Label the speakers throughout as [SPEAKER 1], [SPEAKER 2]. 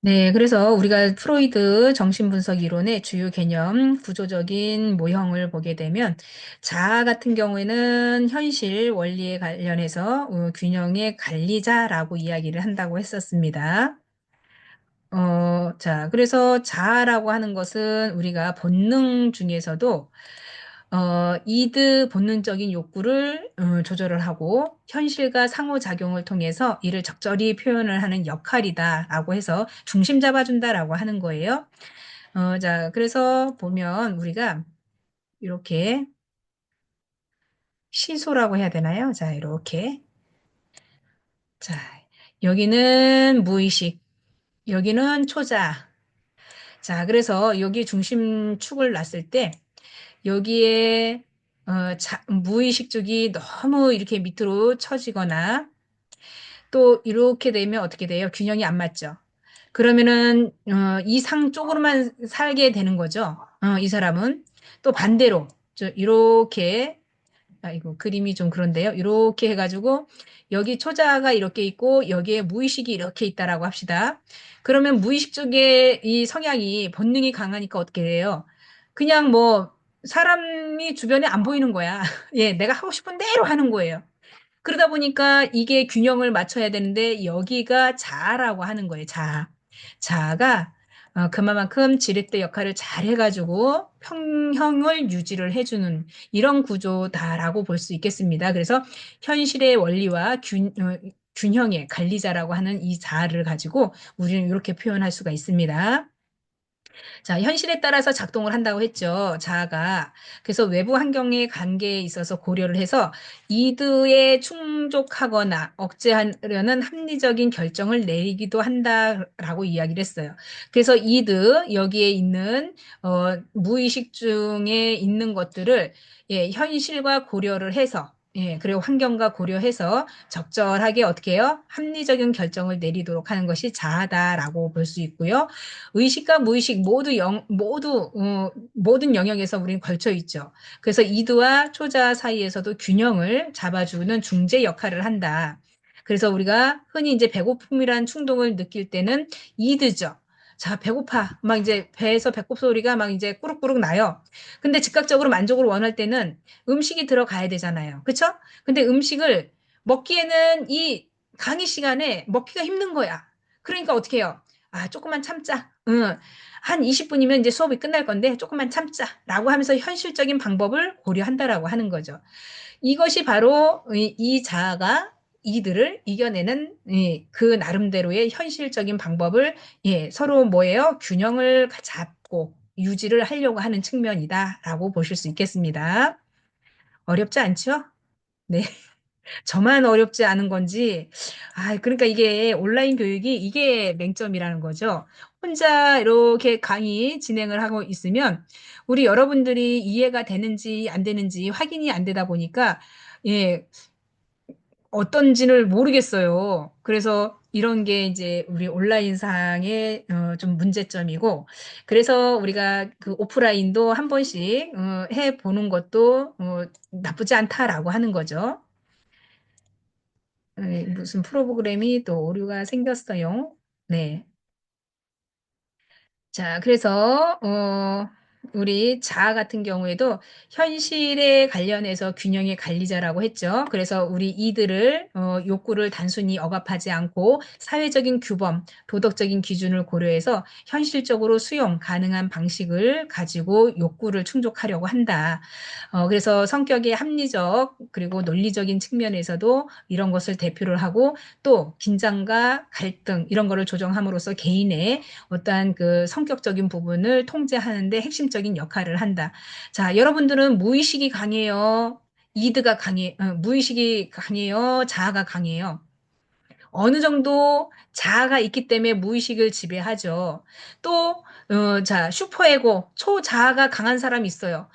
[SPEAKER 1] 네, 그래서 우리가 프로이드 정신분석 이론의 주요 개념, 구조적인 모형을 보게 되면 자아 같은 경우에는 현실 원리에 관련해서 균형의 관리자라고 이야기를 한다고 했었습니다. 자, 그래서 자아라고 하는 것은 우리가 본능 중에서도 이드 본능적인 욕구를 조절을 하고 현실과 상호작용을 통해서 이를 적절히 표현을 하는 역할이다라고 해서 중심 잡아준다라고 하는 거예요. 자, 그래서 보면 우리가 이렇게 시소라고 해야 되나요? 자, 이렇게. 자, 여기는 무의식, 여기는 초자. 자, 그래서 여기 중심축을 놨을 때 여기에 무의식 쪽이 너무 이렇게 밑으로 처지거나 또 이렇게 되면 어떻게 돼요? 균형이 안 맞죠. 그러면은 이 상 쪽으로만 살게 되는 거죠. 이 사람은 또 반대로 이렇게 이거 그림이 좀 그런데요. 이렇게 해가지고 여기 초자가 이렇게 있고 여기에 무의식이 이렇게 있다라고 합시다. 그러면 무의식 쪽에 이 성향이 본능이 강하니까 어떻게 돼요? 그냥 뭐 사람이 주변에 안 보이는 거야. 예, 내가 하고 싶은 대로 하는 거예요. 그러다 보니까 이게 균형을 맞춰야 되는데 여기가 자아라고 하는 거예요. 자아. 자아가 그만큼 지렛대 역할을 잘 해가지고 평형을 유지를 해주는 이런 구조다라고 볼 수 있겠습니다. 그래서 현실의 원리와 균형의 관리자라고 하는 이 자아를 가지고 우리는 이렇게 표현할 수가 있습니다. 자, 현실에 따라서 작동을 한다고 했죠. 자아가. 그래서 외부 환경의 관계에 있어서 고려를 해서 이드에 충족하거나 억제하려는 합리적인 결정을 내리기도 한다라고 이야기를 했어요. 그래서 이드, 여기에 있는, 무의식 중에 있는 것들을, 예, 현실과 고려를 해서 그리고 환경과 고려해서 적절하게 어떻게 해요? 합리적인 결정을 내리도록 하는 것이 자아다라고 볼 수 있고요. 의식과 무의식 모든 영역에서 우리는 걸쳐 있죠. 그래서 이드와 초자 사이에서도 균형을 잡아주는 중재 역할을 한다. 그래서 우리가 흔히 이제 배고픔이란 충동을 느낄 때는 이드죠. 자, 배고파. 막 이제 배에서 배꼽 소리가 막 이제 꾸룩꾸룩 나요. 근데 즉각적으로 만족을 원할 때는 음식이 들어가야 되잖아요. 그쵸? 근데 음식을 먹기에는 이 강의 시간에 먹기가 힘든 거야. 그러니까 어떻게 해요? 아, 조금만 참자. 응. 한 20분이면 이제 수업이 끝날 건데 조금만 참자. 라고 하면서 현실적인 방법을 고려한다라고 하는 거죠. 이것이 바로 이 자아가 이들을 이겨내는 그 나름대로의 현실적인 방법을 서로 뭐예요? 균형을 잡고 유지를 하려고 하는 측면이다라고 보실 수 있겠습니다. 어렵지 않죠? 네. 저만 어렵지 않은 건지, 그러니까 이게 온라인 교육이 이게 맹점이라는 거죠. 혼자 이렇게 강의 진행을 하고 있으면 우리 여러분들이 이해가 되는지 안 되는지 확인이 안 되다 보니까, 예, 어떤지를 모르겠어요. 그래서 이런 게 이제 우리 온라인상의 좀 문제점이고, 그래서 우리가 그 오프라인도 한 번씩 해 보는 것도 나쁘지 않다라고 하는 거죠. 무슨 프로그램이 또 오류가 생겼어요. 네. 자, 그래서, 우리 자아 같은 경우에도 현실에 관련해서 균형의 관리자라고 했죠. 그래서 우리 이들을, 욕구를 단순히 억압하지 않고 사회적인 규범, 도덕적인 기준을 고려해서 현실적으로 수용 가능한 방식을 가지고 욕구를 충족하려고 한다. 그래서 성격의 합리적 그리고 논리적인 측면에서도 이런 것을 대표를 하고 또 긴장과 갈등 이런 거를 조정함으로써 개인의 어떠한 그 성격적인 부분을 통제하는데 핵심적인 역할을 한다. 자, 여러분들은 무의식이 강해요. 무의식이 강해요. 자아가 강해요. 어느 정도 자아가 있기 때문에 무의식을 지배하죠. 또, 자, 슈퍼에고, 초자아가 강한 사람이 있어요.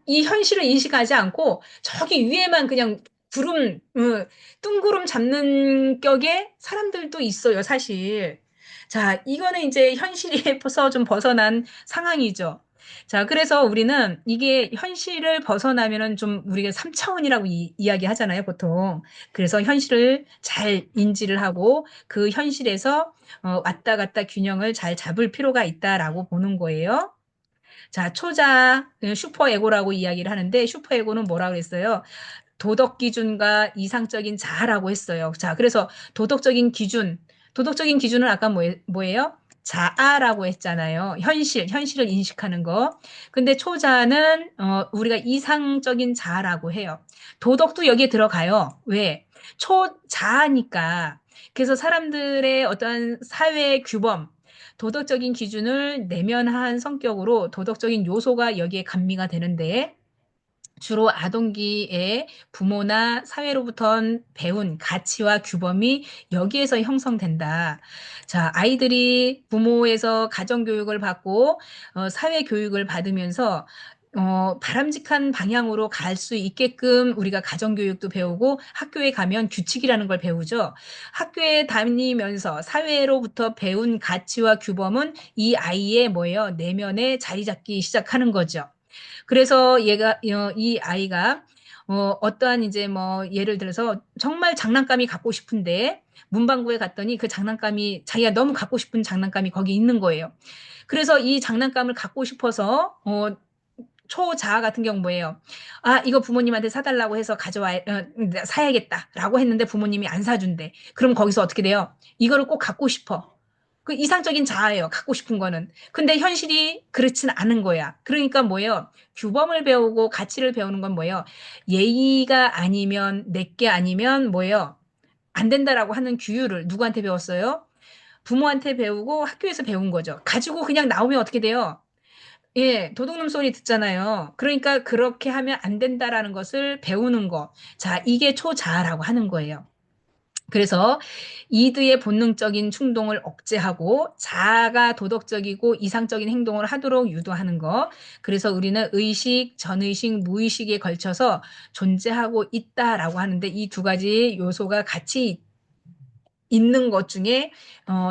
[SPEAKER 1] 이 현실을 인식하지 않고 저기 위에만 그냥 뜬구름 잡는 격의 사람들도 있어요, 사실. 자, 이거는 이제 현실에서 좀 벗어난 상황이죠. 자, 그래서 우리는 이게 현실을 벗어나면은 좀 우리가 3차원이라고 이야기 하잖아요, 보통. 그래서 현실을 잘 인지를 하고 그 현실에서 왔다 갔다 균형을 잘 잡을 필요가 있다라고 보는 거예요. 자, 초자, 슈퍼에고라고 이야기를 하는데 슈퍼에고는 뭐라고 그랬어요? 도덕 기준과 이상적인 자아라고 했어요. 자, 그래서 도덕적인 기준은 아까 뭐예요? 자아라고 했잖아요. 현실을 인식하는 거. 근데 초자는 우리가 이상적인 자아라고 해요. 도덕도 여기에 들어가요. 왜? 초자아니까. 그래서 사람들의 어떤 사회 규범, 도덕적인 기준을 내면한 성격으로 도덕적인 요소가 여기에 감미가 되는데 주로 아동기에 부모나 사회로부터 배운 가치와 규범이 여기에서 형성된다. 자, 아이들이 부모에서 가정교육을 받고 사회 교육을 받으면서 바람직한 방향으로 갈 수 있게끔 우리가 가정교육도 배우고 학교에 가면 규칙이라는 걸 배우죠. 학교에 다니면서 사회로부터 배운 가치와 규범은 이 아이의 뭐예요? 내면에 자리 잡기 시작하는 거죠. 그래서 이 아이가 어떠한 이제 뭐 예를 들어서 정말 장난감이 갖고 싶은데 문방구에 갔더니 그 장난감이 자기가 너무 갖고 싶은 장난감이 거기 있는 거예요. 그래서 이 장난감을 갖고 싶어서 초자아 같은 경우 뭐예요? 아, 이거 부모님한테 사달라고 해서 사야겠다라고 했는데 부모님이 안 사준대. 그럼 거기서 어떻게 돼요? 이거를 꼭 갖고 싶어. 그 이상적인 자아예요. 갖고 싶은 거는. 근데 현실이 그렇진 않은 거야. 그러니까 뭐예요? 규범을 배우고 가치를 배우는 건 뭐예요? 예의가 아니면 내게 아니면 뭐예요? 안 된다라고 하는 규율을 누구한테 배웠어요? 부모한테 배우고 학교에서 배운 거죠. 가지고 그냥 나오면 어떻게 돼요? 예, 도둑놈 소리 듣잖아요. 그러니까 그렇게 하면 안 된다라는 것을 배우는 거. 자, 이게 초자아라고 하는 거예요. 그래서 이드의 본능적인 충동을 억제하고 자아가 도덕적이고 이상적인 행동을 하도록 유도하는 것. 그래서 우리는 의식, 전의식, 무의식에 걸쳐서 존재하고 있다라고 하는데 이 두 가지 요소가 같이 있는 것 중에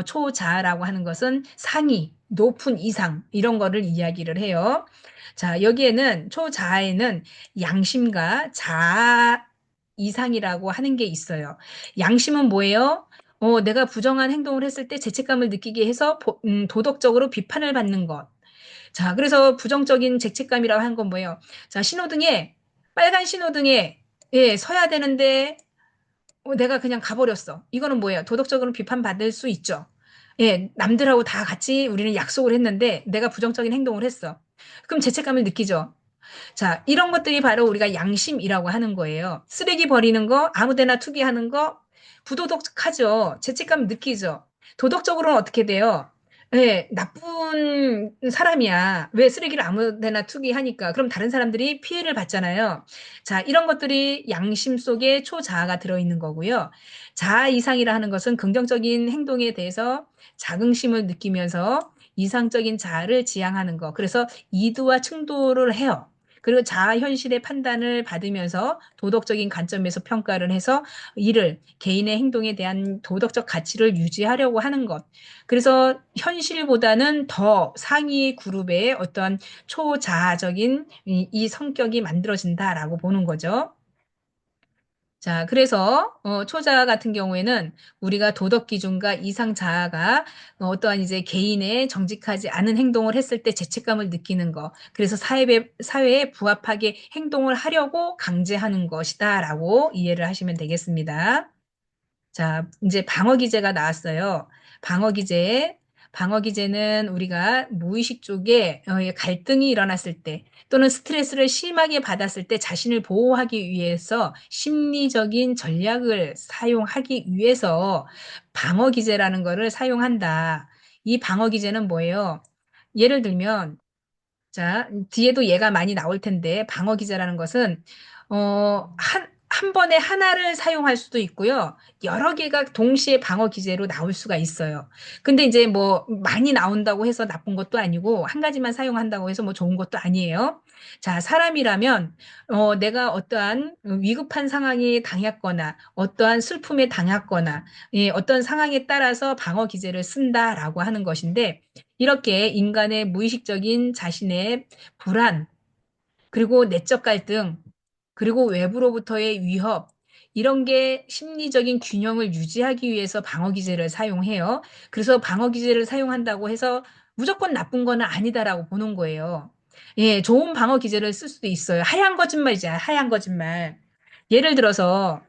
[SPEAKER 1] 초자아라고 하는 것은 상위, 높은 이상 이런 거를 이야기를 해요. 자, 여기에는 초자아에는 양심과 자아 이상이라고 하는 게 있어요. 양심은 뭐예요? 내가 부정한 행동을 했을 때 죄책감을 느끼게 해서 도덕적으로 비판을 받는 것. 자, 그래서 부정적인 죄책감이라고 하는 건 뭐예요? 자, 빨간 신호등에 예, 서야 되는데 내가 그냥 가버렸어. 이거는 뭐예요? 도덕적으로 비판받을 수 있죠. 예, 남들하고 다 같이 우리는 약속을 했는데 내가 부정적인 행동을 했어. 그럼 죄책감을 느끼죠. 자, 이런 것들이 바로 우리가 양심이라고 하는 거예요. 쓰레기 버리는 거, 아무 데나 투기하는 거, 부도덕하죠. 죄책감 느끼죠. 도덕적으로는 어떻게 돼요? 예, 나쁜 사람이야. 왜 쓰레기를 아무 데나 투기하니까. 그럼 다른 사람들이 피해를 받잖아요. 자, 이런 것들이 양심 속에 초자아가 들어있는 거고요. 자아 이상이라 하는 것은 긍정적인 행동에 대해서 자긍심을 느끼면서 이상적인 자아를 지향하는 거. 그래서 이두와 충돌을 해요. 그리고 자아 현실의 판단을 받으면서 도덕적인 관점에서 평가를 해서 이를 개인의 행동에 대한 도덕적 가치를 유지하려고 하는 것. 그래서 현실보다는 더 상위 그룹의 어떤 초자아적인 이 성격이 만들어진다라고 보는 거죠. 자, 그래서 초자아 같은 경우에는 우리가 도덕 기준과 이상 자아가 어떠한 이제 개인의 정직하지 않은 행동을 했을 때 죄책감을 느끼는 거. 그래서 사회에 부합하게 행동을 하려고 강제하는 것이다라고 이해를 하시면 되겠습니다. 자, 이제 방어 기제가 나왔어요. 방어 기제. 방어 기제는 우리가 무의식 쪽에 갈등이 일어났을 때 또는 스트레스를 심하게 받았을 때 자신을 보호하기 위해서 심리적인 전략을 사용하기 위해서 방어 기제라는 거를 사용한다. 이 방어 기제는 뭐예요? 예를 들면 자, 뒤에도 얘가 많이 나올 텐데, 방어 기제라는 것은, 한 번에 하나를 사용할 수도 있고요. 여러 개가 동시에 방어 기제로 나올 수가 있어요. 근데 이제 뭐, 많이 나온다고 해서 나쁜 것도 아니고, 한 가지만 사용한다고 해서 뭐 좋은 것도 아니에요. 자, 사람이라면, 내가 어떠한 위급한 상황에 당했거나, 어떠한 슬픔에 당했거나, 예, 어떤 상황에 따라서 방어 기제를 쓴다라고 하는 것인데, 이렇게 인간의 무의식적인 자신의 불안, 그리고 내적 갈등, 그리고 외부로부터의 위협, 이런 게 심리적인 균형을 유지하기 위해서 방어 기제를 사용해요. 그래서 방어 기제를 사용한다고 해서 무조건 나쁜 거는 아니다라고 보는 거예요. 예, 좋은 방어 기제를 쓸 수도 있어요. 하얀 거짓말이지, 하얀 거짓말. 예를 들어서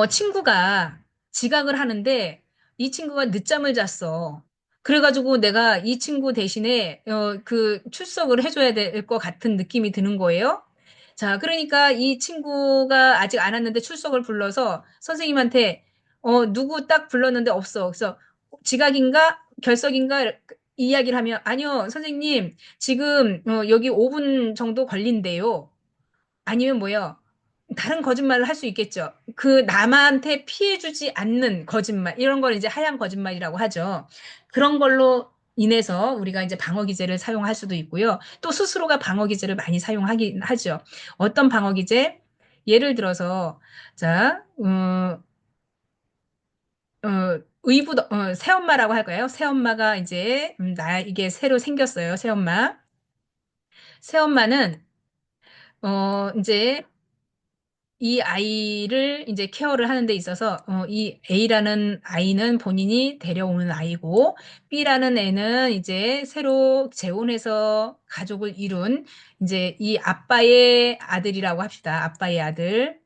[SPEAKER 1] 친구가 지각을 하는데 이 친구가 늦잠을 잤어. 그래가지고 내가 이 친구 대신에 그 출석을 해줘야 될 것 같은 느낌이 드는 거예요. 자, 그러니까 이 친구가 아직 안 왔는데 출석을 불러서 선생님한테 누구 딱 불렀는데 없어. 그래서 지각인가 결석인가 이야기를 하면 아니요, 선생님 지금 여기 5분 정도 걸린대요. 아니면 뭐요? 다른 거짓말을 할 수 있겠죠. 그 남한테 피해주지 않는 거짓말, 이런 걸 이제 하얀 거짓말이라고 하죠. 그런 걸로 인해서 우리가 이제 방어 기제를 사용할 수도 있고요. 또 스스로가 방어 기제를 많이 사용하긴 하죠. 어떤 방어 기제? 예를 들어서, 자, 새엄마라고 할까요? 새엄마가 이제, 이게 새로 생겼어요. 새엄마. 새엄마는, 이제 이 아이를 이제 케어를 하는 데 있어서 이 A라는 아이는 본인이 데려오는 아이고 B라는 애는 이제 새로 재혼해서 가족을 이룬 이제 이 아빠의 아들이라고 합시다. 아빠의 아들.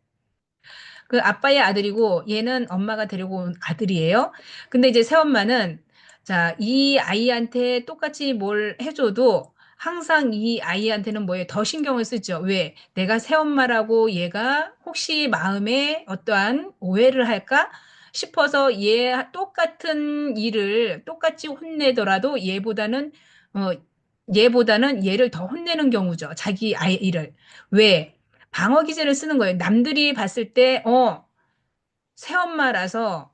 [SPEAKER 1] 그 아빠의 아들이고 얘는 엄마가 데리고 온 아들이에요. 근데 이제 새엄마는 자, 이 아이한테 똑같이 뭘 해줘도 항상 이 아이한테는 뭐에 더 신경을 쓰죠. 왜? 내가 새엄마라고 얘가 혹시 마음에 어떠한 오해를 할까 싶어서 얘 똑같은 일을 똑같이 혼내더라도 어, 얘보다는 얘를 더 혼내는 경우죠. 자기 아이를. 왜? 방어 기제를 쓰는 거예요. 남들이 봤을 때, 새엄마라서,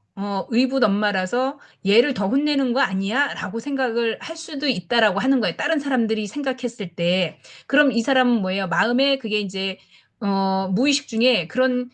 [SPEAKER 1] 의붓 엄마라서 얘를 더 혼내는 거 아니야? 라고 생각을 할 수도 있다라고 하는 거예요. 다른 사람들이 생각했을 때. 그럼 이 사람은 뭐예요? 마음에 그게 이제, 무의식 중에 그런,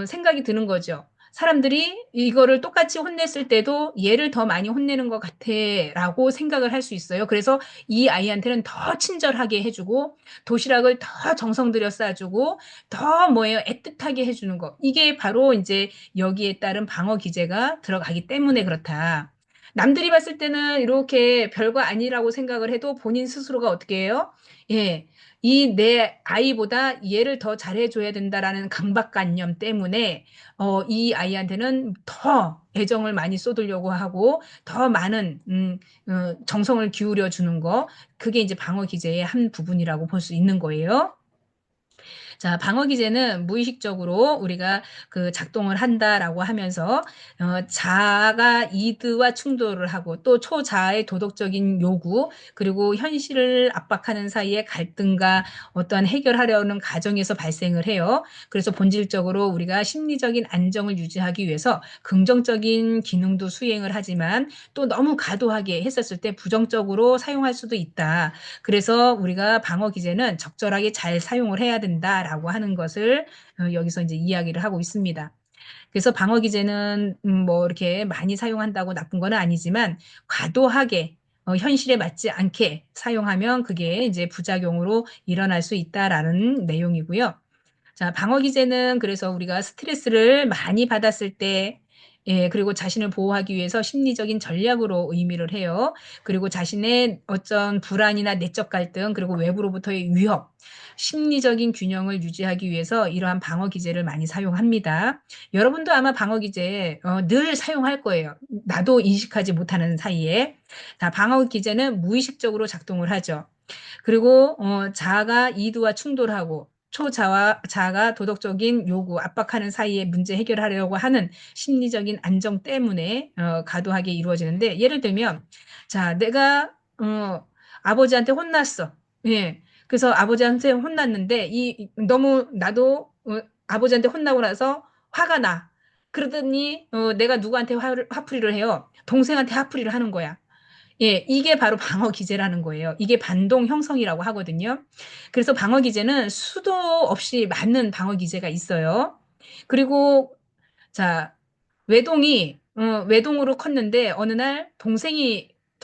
[SPEAKER 1] 생각이 드는 거죠. 사람들이 이거를 똑같이 혼냈을 때도 얘를 더 많이 혼내는 것 같아 라고 생각을 할 수 있어요. 그래서 이 아이한테는 더 친절하게 해주고 도시락을 더 정성 들여 싸주고 더 뭐예요? 애틋하게 해주는 거. 이게 바로 이제 여기에 따른 방어 기제가 들어가기 때문에 그렇다. 남들이 봤을 때는 이렇게 별거 아니라고 생각을 해도 본인 스스로가 어떻게 해요? 예. 이 내 아이보다 얘를 더 잘해줘야 된다라는 강박관념 때문에 이 아이한테는 더 애정을 많이 쏟으려고 하고 더 많은 정성을 기울여 주는 거 그게 이제 방어 기제의 한 부분이라고 볼 수 있는 거예요. 자, 방어 기제는 무의식적으로 우리가 그 작동을 한다라고 하면서 자아가 이드와 충돌을 하고 또 초자아의 도덕적인 요구 그리고 현실을 압박하는 사이의 갈등과 어떠한 해결하려는 과정에서 발생을 해요. 그래서 본질적으로 우리가 심리적인 안정을 유지하기 위해서 긍정적인 기능도 수행을 하지만 또 너무 과도하게 했었을 때 부정적으로 사용할 수도 있다. 그래서 우리가 방어 기제는 적절하게 잘 사용을 해야 된다라고 하는 것을 여기서 이제 이야기를 하고 있습니다. 그래서 방어 기제는 뭐 이렇게 많이 사용한다고 나쁜 건 아니지만 과도하게 현실에 맞지 않게 사용하면 그게 이제 부작용으로 일어날 수 있다라는 내용이고요. 자, 방어 기제는 그래서 우리가 스트레스를 많이 받았을 때, 예, 그리고 자신을 보호하기 위해서 심리적인 전략으로 의미를 해요. 그리고 자신의 어떤 불안이나 내적 갈등, 그리고 외부로부터의 위협, 심리적인 균형을 유지하기 위해서 이러한 방어 기제를 많이 사용합니다. 여러분도 아마 방어 기제 늘 사용할 거예요. 나도 인식하지 못하는 사이에. 자, 방어 기제는 무의식적으로 작동을 하죠. 그리고 자아가 이두와 충돌하고 자아가 도덕적인 요구, 압박하는 사이에 문제 해결하려고 하는 심리적인 안정 때문에 과도하게 이루어지는데 예를 들면 자 내가 아버지한테 혼났어. 예. 그래서 아버지한테 혼났는데 이 너무 나도 아버지한테 혼나고 나서 화가 나. 그러더니 내가 누구한테 화풀이를 해요. 동생한테 화풀이를 하는 거야. 예, 이게 바로 방어 기제라는 거예요. 이게 반동 형성이라고 하거든요. 그래서 방어 기제는 수도 없이 많은 방어 기제가 있어요. 그리고 자, 외동으로 컸는데 어느 날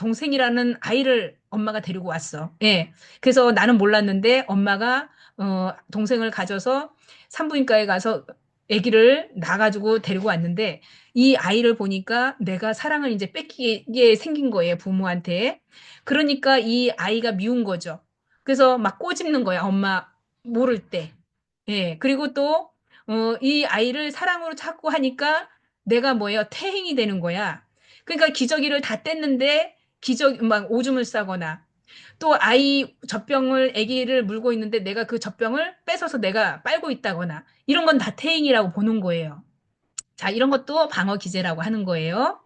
[SPEAKER 1] 동생이라는 아이를 엄마가 데리고 왔어. 예. 그래서 나는 몰랐는데 엄마가 동생을 가져서 산부인과에 가서 아기를 낳아가지고 데리고 왔는데 이 아이를 보니까 내가 사랑을 이제 뺏기게 생긴 거예요, 부모한테. 그러니까 이 아이가 미운 거죠. 그래서 막 꼬집는 거야, 엄마 모를 때. 예. 그리고 또, 이 아이를 사랑으로 찾고 하니까 내가 뭐예요? 태행이 되는 거야. 그러니까 기저귀를 다 뗐는데 막 오줌을 싸거나 또 아이 젖병을 아기를 물고 있는데 내가 그 젖병을 뺏어서 내가 빨고 있다거나 이런 건 다 태행이라고 보는 거예요. 자, 이런 것도 방어 기제라고 하는 거예요.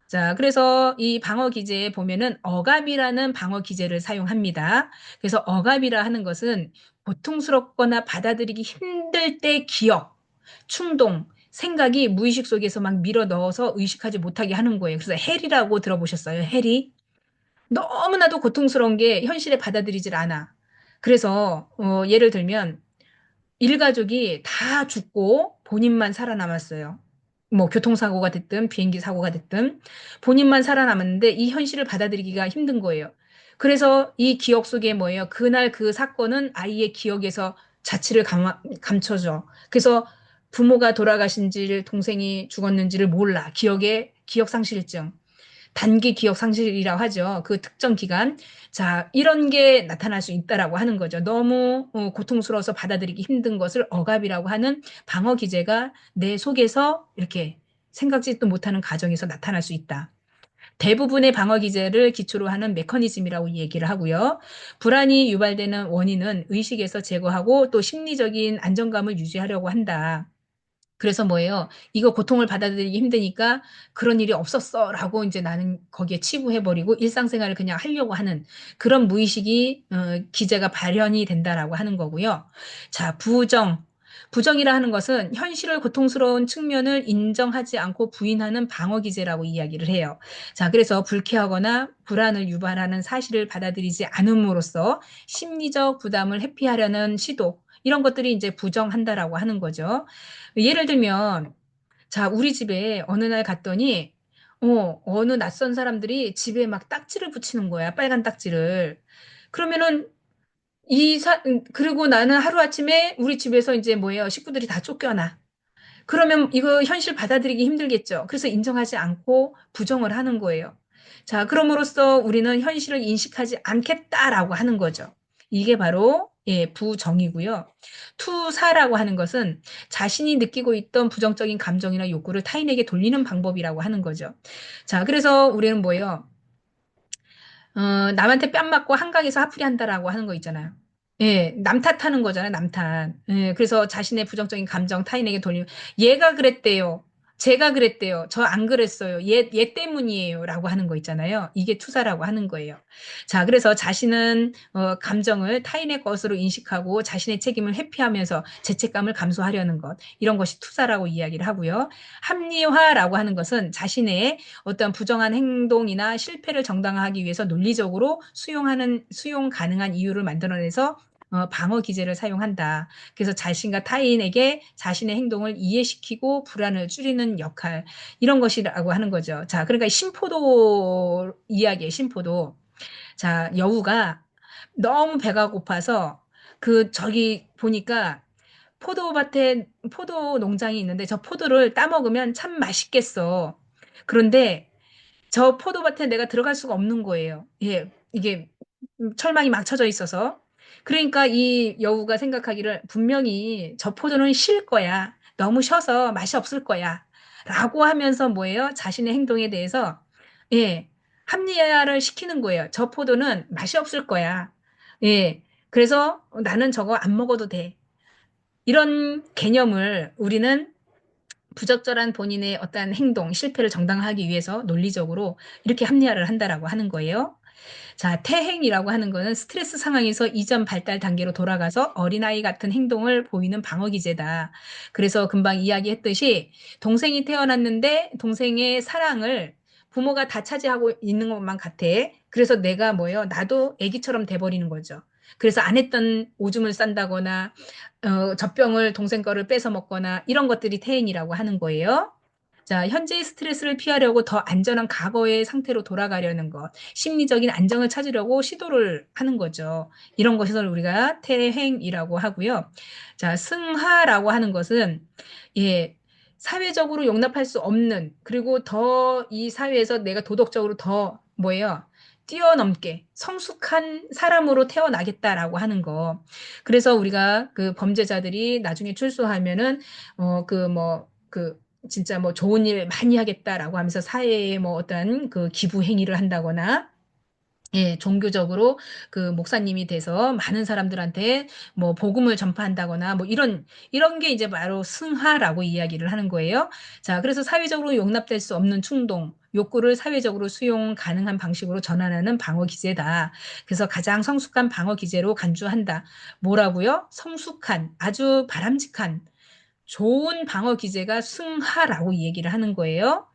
[SPEAKER 1] 자, 그래서 이 방어 기제에 보면은 억압이라는 방어 기제를 사용합니다. 그래서 억압이라 하는 것은 고통스럽거나 받아들이기 힘들 때 기억, 충동, 생각이 무의식 속에서 막 밀어 넣어서 의식하지 못하게 하는 거예요. 그래서 헬이라고 들어보셨어요? 헬이? 너무나도 고통스러운 게 현실에 받아들이질 않아. 그래서 예를 들면 일가족이 다 죽고 본인만 살아남았어요. 뭐 교통사고가 됐든 비행기 사고가 됐든 본인만 살아남았는데 이 현실을 받아들이기가 힘든 거예요. 그래서 이 기억 속에 뭐예요? 그날 그 사건은 아이의 기억에서 자취를 감춰줘. 그래서 부모가 돌아가신지를 동생이 죽었는지를 몰라. 기억 상실증. 단기 기억 상실이라고 하죠. 그 특정 기간. 자, 이런 게 나타날 수 있다라고 하는 거죠. 너무 고통스러워서 받아들이기 힘든 것을 억압이라고 하는 방어 기제가 내 속에서 이렇게 생각지도 못하는 가정에서 나타날 수 있다. 대부분의 방어 기제를 기초로 하는 메커니즘이라고 얘기를 하고요. 불안이 유발되는 원인은 의식에서 제거하고 또 심리적인 안정감을 유지하려고 한다. 그래서 뭐예요? 이거 고통을 받아들이기 힘드니까 그런 일이 없었어. 라고 이제 나는 거기에 치부해버리고 일상생활을 그냥 하려고 하는 그런 무의식이, 기제가 발현이 된다라고 하는 거고요. 자, 부정. 부정이라 하는 것은 현실을 고통스러운 측면을 인정하지 않고 부인하는 방어 기제라고 이야기를 해요. 자, 그래서 불쾌하거나 불안을 유발하는 사실을 받아들이지 않음으로써 심리적 부담을 회피하려는 시도, 이런 것들이 이제 부정한다라고 하는 거죠. 예를 들면, 자, 우리 집에 어느 날 갔더니, 어느 낯선 사람들이 집에 막 딱지를 붙이는 거야, 빨간 딱지를. 그러면은, 그리고 나는 하루아침에 우리 집에서 이제 뭐예요, 식구들이 다 쫓겨나. 그러면 이거 현실 받아들이기 힘들겠죠. 그래서 인정하지 않고 부정을 하는 거예요. 자, 그럼으로써 우리는 현실을 인식하지 않겠다라고 하는 거죠. 이게 바로 예, 부정이고요. 투사라고 하는 것은 자신이 느끼고 있던 부정적인 감정이나 욕구를 타인에게 돌리는 방법이라고 하는 거죠. 자, 그래서 우리는 뭐예요? 남한테 뺨 맞고 한강에서 화풀이 한다라고 하는 거 있잖아요. 예, 남 탓하는 거잖아요, 남 탓. 예, 그래서 자신의 부정적인 감정 타인에게 돌리면, 얘가 그랬대요. 제가 그랬대요. 저 안 그랬어요. 얘 때문이에요. 라고 하는 거 있잖아요. 이게 투사라고 하는 거예요. 자, 그래서 자신은, 감정을 타인의 것으로 인식하고 자신의 책임을 회피하면서 죄책감을 감수하려는 것. 이런 것이 투사라고 이야기를 하고요. 합리화라고 하는 것은 자신의 어떤 부정한 행동이나 실패를 정당화하기 위해서 논리적으로 수용 가능한 이유를 만들어내서 방어 기제를 사용한다. 그래서 자신과 타인에게 자신의 행동을 이해시키고 불안을 줄이는 역할, 이런 것이라고 하는 거죠. 자, 그러니까 심포도 이야기예요, 심포도. 자, 여우가 너무 배가 고파서 저기 보니까 포도 농장이 있는데 저 포도를 따먹으면 참 맛있겠어. 그런데 저 포도밭에 내가 들어갈 수가 없는 거예요. 예, 이게 철망이 막 쳐져 있어서. 그러니까 이 여우가 생각하기를 분명히 저 포도는 실 거야. 너무 셔서 맛이 없을 거야. 라고 하면서 뭐예요? 자신의 행동에 대해서, 예, 합리화를 시키는 거예요. 저 포도는 맛이 없을 거야. 예, 그래서 나는 저거 안 먹어도 돼. 이런 개념을 우리는 부적절한 본인의 어떠한 행동, 실패를 정당화하기 위해서 논리적으로 이렇게 합리화를 한다라고 하는 거예요. 자, 태행이라고 하는 거는 스트레스 상황에서 이전 발달 단계로 돌아가서 어린아이 같은 행동을 보이는 방어 기제다. 그래서 금방 이야기했듯이 동생이 태어났는데 동생의 사랑을 부모가 다 차지하고 있는 것만 같아. 그래서 내가 뭐예요? 나도 아기처럼 돼버리는 거죠. 그래서 안 했던 오줌을 싼다거나 젖병을 동생 거를 뺏어 먹거나 이런 것들이 태행이라고 하는 거예요. 자, 현재의 스트레스를 피하려고 더 안전한 과거의 상태로 돌아가려는 것, 심리적인 안정을 찾으려고 시도를 하는 거죠. 이런 것을 우리가 퇴행이라고 하고요. 자, 승하라고 하는 것은 예, 사회적으로 용납할 수 없는 그리고 더 이 사회에서 내가 도덕적으로 더 뭐예요? 뛰어넘게 성숙한 사람으로 태어나겠다라고 하는 거. 그래서 우리가 그 범죄자들이 나중에 출소하면은 그 진짜 뭐 좋은 일 많이 하겠다라고 하면서 사회에 뭐 어떤 그 기부 행위를 한다거나 예, 종교적으로 그 목사님이 돼서 많은 사람들한테 뭐 복음을 전파한다거나 뭐 이런 게 이제 바로 승하라고 이야기를 하는 거예요. 자, 그래서 사회적으로 용납될 수 없는 충동, 욕구를 사회적으로 수용 가능한 방식으로 전환하는 방어 기제다. 그래서 가장 성숙한 방어 기제로 간주한다. 뭐라고요? 성숙한, 아주 바람직한, 좋은 방어 기제가 승하라고 얘기를 하는 거예요.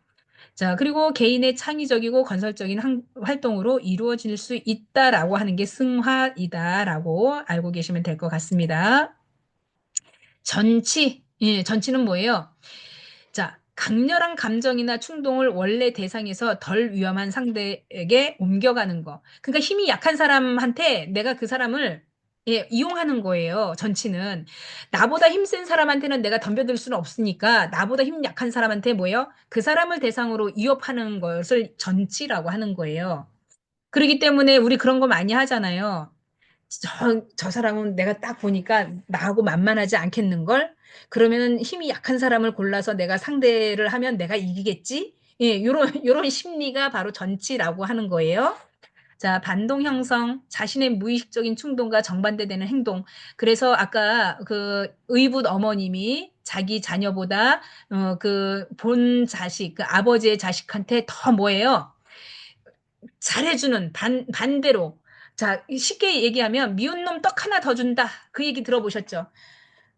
[SPEAKER 1] 자, 그리고 개인의 창의적이고 건설적인 활동으로 이루어질 수 있다라고 하는 게 승화이다라고 알고 계시면 될 것 같습니다. 전치, 예, 전치는 뭐예요? 자, 강렬한 감정이나 충동을 원래 대상에서 덜 위험한 상대에게 옮겨가는 거. 그러니까 힘이 약한 사람한테 내가 그 사람을 예, 이용하는 거예요. 전치는. 나보다 힘센 사람한테는 내가 덤벼들 수는 없으니까 나보다 힘 약한 사람한테 뭐예요? 그 사람을 대상으로 위협하는 것을 전치라고 하는 거예요. 그렇기 때문에 우리 그런 거 많이 하잖아요. 저 사람은 내가 딱 보니까 나하고 만만하지 않겠는걸? 그러면은 힘이 약한 사람을 골라서 내가 상대를 하면 내가 이기겠지? 예, 요런 심리가 바로 전치라고 하는 거예요. 자, 반동 형성, 자신의 무의식적인 충동과 정반대되는 행동. 그래서 아까 그 의붓 어머님이 자기 자녀보다 그 본 자식, 그 아버지의 자식한테 더 뭐예요? 잘해주는 반대로. 자, 쉽게 얘기하면 미운 놈 떡 하나 더 준다. 그 얘기 들어보셨죠?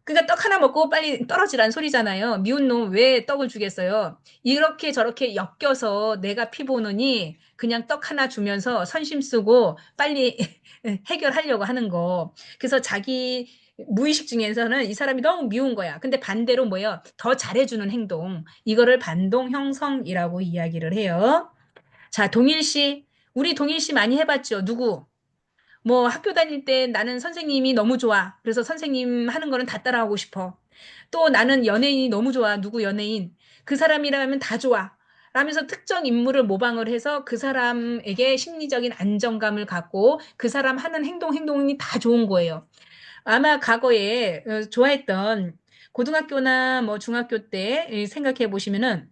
[SPEAKER 1] 그러니까 떡 하나 먹고 빨리 떨어지란 소리잖아요. 미운 놈 왜 떡을 주겠어요? 이렇게 저렇게 엮여서 내가 피 보느니 그냥 떡 하나 주면서 선심 쓰고 빨리 해결하려고 하는 거. 그래서 자기 무의식 중에서는 이 사람이 너무 미운 거야. 근데 반대로 뭐예요? 더 잘해주는 행동. 이거를 반동 형성이라고 이야기를 해요. 자, 동일시. 우리 동일시 많이 해봤죠? 누구? 뭐 학교 다닐 때 나는 선생님이 너무 좋아. 그래서 선생님 하는 거는 다 따라하고 싶어. 또 나는 연예인이 너무 좋아. 누구 연예인. 그 사람이라면 다 좋아. 라면서 특정 인물을 모방을 해서 그 사람에게 심리적인 안정감을 갖고 그 사람 하는 행동이 다 좋은 거예요. 아마 과거에 좋아했던 고등학교나 뭐 중학교 때 생각해 보시면은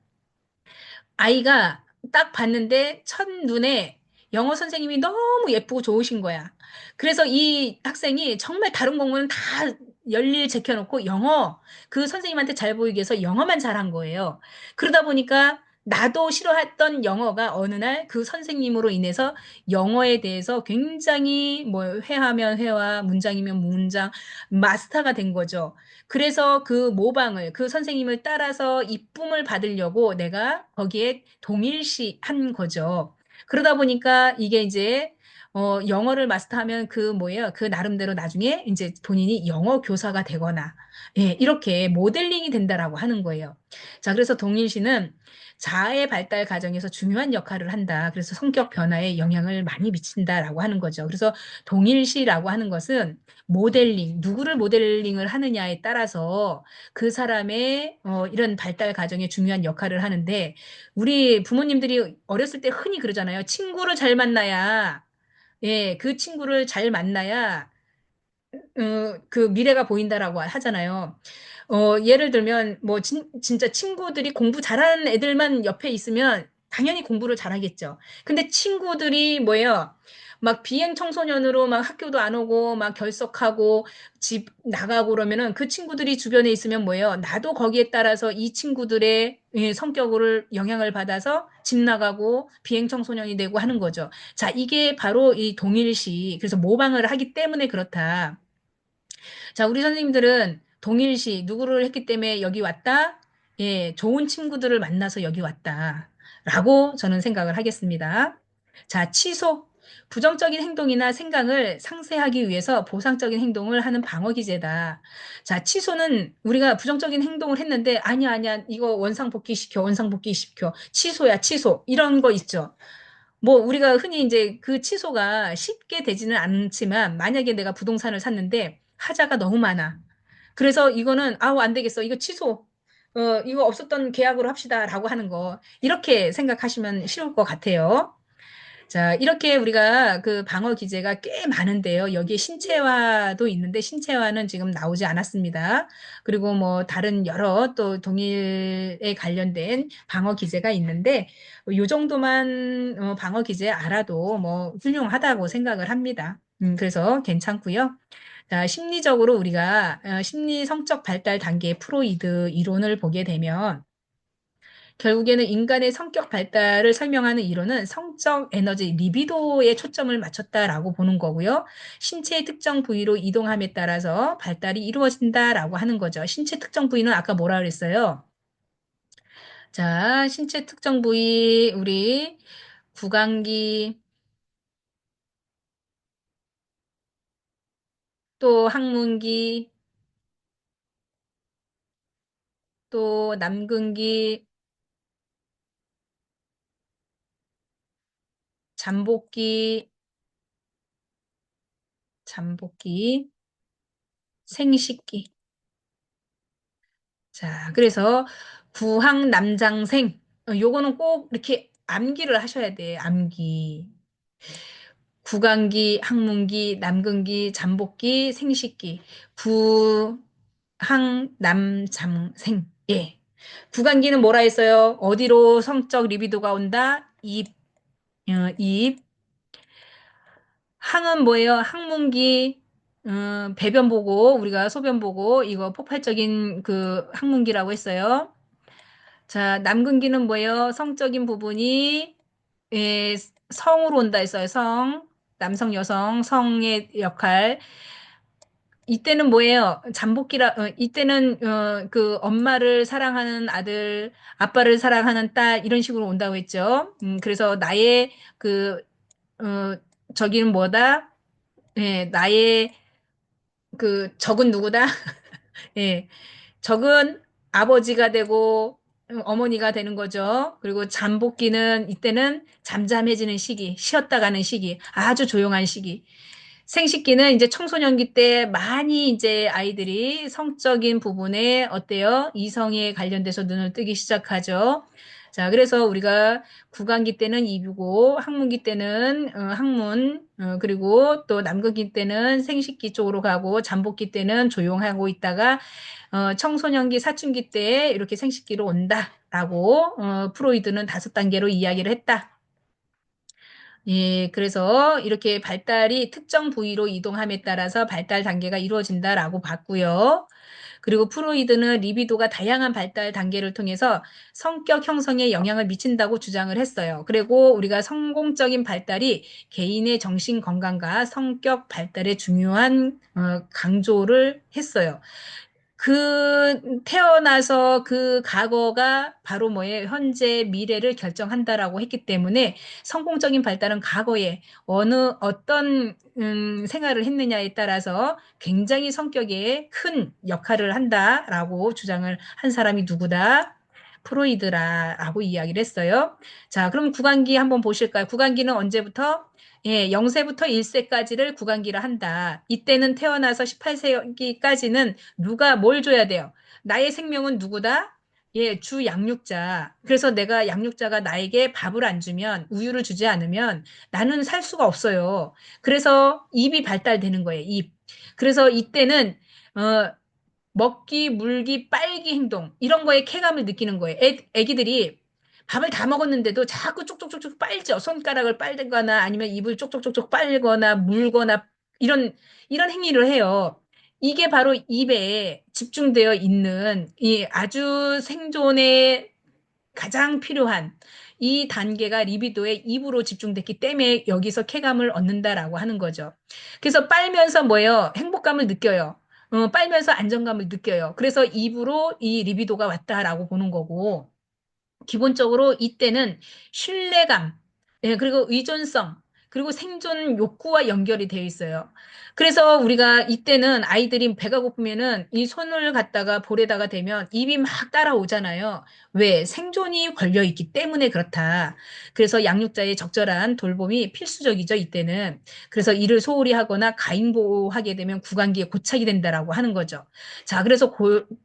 [SPEAKER 1] 아이가 딱 봤는데 첫눈에 영어 선생님이 너무 예쁘고 좋으신 거야. 그래서 이 학생이 정말 다른 공부는 다 열일 제껴놓고 그 선생님한테 잘 보이기 위해서 영어만 잘한 거예요. 그러다 보니까 나도 싫어했던 영어가 어느 날 그 선생님으로 인해서 영어에 대해서 굉장히 뭐 회하면 회화, 문장이면 문장, 마스터가 된 거죠. 그래서 그 모방을, 그 선생님을 따라서 이쁨을 받으려고 내가 거기에 동일시한 거죠. 그러다 보니까 이게 이제 영어를 마스터하면 그 뭐예요? 그 나름대로 나중에 이제 본인이 영어 교사가 되거나 예, 이렇게 모델링이 된다라고 하는 거예요. 자, 그래서 동일시는 자아의 발달 과정에서 중요한 역할을 한다. 그래서 성격 변화에 영향을 많이 미친다라고 하는 거죠. 그래서 동일시라고 하는 것은 누구를 모델링을 하느냐에 따라서 그 사람의 이런 발달 과정에 중요한 역할을 하는데 우리 부모님들이 어렸을 때 흔히 그러잖아요. 친구를 잘 만나야 예, 그 친구를 잘 만나야 그 미래가 보인다라고 하잖아요. 예를 들면 뭐 진짜 친구들이 공부 잘하는 애들만 옆에 있으면 당연히 공부를 잘하겠죠. 근데 친구들이 뭐예요? 막 비행 청소년으로 막 학교도 안 오고 막 결석하고 집 나가고 그러면은 그 친구들이 주변에 있으면 뭐예요? 나도 거기에 따라서 이 친구들의 예, 성격을 영향을 받아서 집 나가고 비행 청소년이 되고 하는 거죠. 자, 이게 바로 이 동일시. 그래서 모방을 하기 때문에 그렇다. 자, 우리 선생님들은 동일시 누구를 했기 때문에 여기 왔다? 예, 좋은 친구들을 만나서 여기 왔다. 라고 저는 생각을 하겠습니다. 자, 취소. 부정적인 행동이나 생각을 상쇄하기 위해서 보상적인 행동을 하는 방어 기제다. 자, 취소는 우리가 부정적인 행동을 했는데 아니야, 아니야. 이거 원상복귀 시켜. 원상복귀 시켜. 취소야, 취소. 이런 거 있죠. 뭐 우리가 흔히 이제 그 취소가 쉽게 되지는 않지만 만약에 내가 부동산을 샀는데 하자가 너무 많아. 그래서 이거는 아우 안 되겠어. 이거 취소. 이거 없었던 계약으로 합시다라고 하는 거. 이렇게 생각하시면 쉬울 것 같아요. 자, 이렇게 우리가 그 방어 기제가 꽤 많은데요. 여기에 신체화도 있는데 신체화는 지금 나오지 않았습니다. 그리고 뭐 다른 여러 또 동일에 관련된 방어 기제가 있는데 요 정도만 방어 기제 알아도 뭐 훌륭하다고 생각을 합니다. 그래서 괜찮고요. 자, 심리적으로 우리가 심리 성적 발달 단계의 프로이드 이론을 보게 되면 결국에는 인간의 성격 발달을 설명하는 이론은 성적 에너지, 리비도에 초점을 맞췄다라고 보는 거고요. 신체의 특정 부위로 이동함에 따라서 발달이 이루어진다라고 하는 거죠. 신체 특정 부위는 아까 뭐라 그랬어요? 자, 신체 특정 부위, 우리 구강기, 또 항문기, 또 남근기, 잠복기, 잠복기, 생식기. 자, 그래서 구항남장생. 요거는 꼭 이렇게 암기를 하셔야 돼. 암기. 구강기, 항문기, 남근기, 잠복기, 생식기. 구항남장생. 예. 구강기는 뭐라 했어요? 어디로 성적 리비도가 온다? 입, 입. 항은 뭐예요? 항문기. 배변 보고, 우리가 소변 보고, 이거 폭발적인 그 항문기라고 했어요. 자, 남근기는 뭐예요? 성적인 부분이 예, 성으로 온다 했어요. 성. 남성, 여성, 성의 역할. 이때는 뭐예요? 이때는 그 엄마를 사랑하는 아들, 아빠를 사랑하는 딸 이런 식으로 온다고 했죠. 그래서 나의 그 어, 저기는 뭐다? 예, 나의 그 적은 누구다? 예. 적은 아버지가 되고 어머니가 되는 거죠. 그리고 잠복기는 이때는 잠잠해지는 시기, 쉬었다 가는 시기, 아주 조용한 시기. 생식기는 이제 청소년기 때 많이 이제 아이들이 성적인 부분에 어때요? 이성에 관련돼서 눈을 뜨기 시작하죠. 자, 그래서 우리가 구강기 때는 입이고, 항문기 때는 항문, 그리고 또 남극기 때는 생식기 쪽으로 가고, 잠복기 때는 조용하고 있다가, 청소년기, 사춘기 때 이렇게 생식기로 온다라고, 프로이드는 5단계로 이야기를 했다. 예, 그래서 이렇게 발달이 특정 부위로 이동함에 따라서 발달 단계가 이루어진다라고 봤고요. 그리고 프로이드는 리비도가 다양한 발달 단계를 통해서 성격 형성에 영향을 미친다고 주장을 했어요. 그리고 우리가 성공적인 발달이 개인의 정신 건강과 성격 발달에 중요한 강조를 했어요. 태어나서 그 과거가 바로 뭐예요? 현재 미래를 결정한다라고 했기 때문에 성공적인 발달은 과거에 어떤 생활을 했느냐에 따라서 굉장히 성격에 큰 역할을 한다라고 주장을 한 사람이 누구다? 프로이드라고 이야기를 했어요. 자, 그럼 구강기 한번 보실까요? 구강기는 언제부터? 예, 0세부터 1세까지를 구강기라 한다. 이때는 태어나서 18세기까지는 누가 뭘 줘야 돼요? 나의 생명은 누구다? 예, 주 양육자. 그래서 내가 양육자가 나에게 밥을 안 주면, 우유를 주지 않으면 나는 살 수가 없어요. 그래서 입이 발달되는 거예요, 입. 그래서 이때는, 어, 먹기, 물기, 빨기 행동 이런 거에 쾌감을 느끼는 거예요. 애기들이 밥을 다 먹었는데도 자꾸 쪽쪽쪽쪽 빨죠. 손가락을 빨거나 아니면 입을 쪽쪽쪽쪽 빨거나 물거나 이런 행위를 해요. 이게 바로 입에 집중되어 있는 이 아주 생존에 가장 필요한 이 단계가 리비도의 입으로 집중됐기 때문에 여기서 쾌감을 얻는다라고 하는 거죠. 그래서 빨면서 뭐예요? 행복감을 느껴요. 빨면서 안정감을 느껴요. 그래서 입으로 이 리비도가 왔다라고 보는 거고, 기본적으로 이때는 신뢰감, 예, 그리고 의존성, 그리고 생존 욕구와 연결이 되어 있어요. 그래서 우리가 이때는 아이들이 배가 고프면은 이 손을 갖다가 볼에다가 대면 입이 막 따라오잖아요. 왜? 생존이 걸려 있기 때문에 그렇다. 그래서 양육자의 적절한 돌봄이 필수적이죠, 이때는. 그래서 이를 소홀히 하거나 가임보호하게 되면 구강기에 고착이 된다라고 하는 거죠. 자, 그래서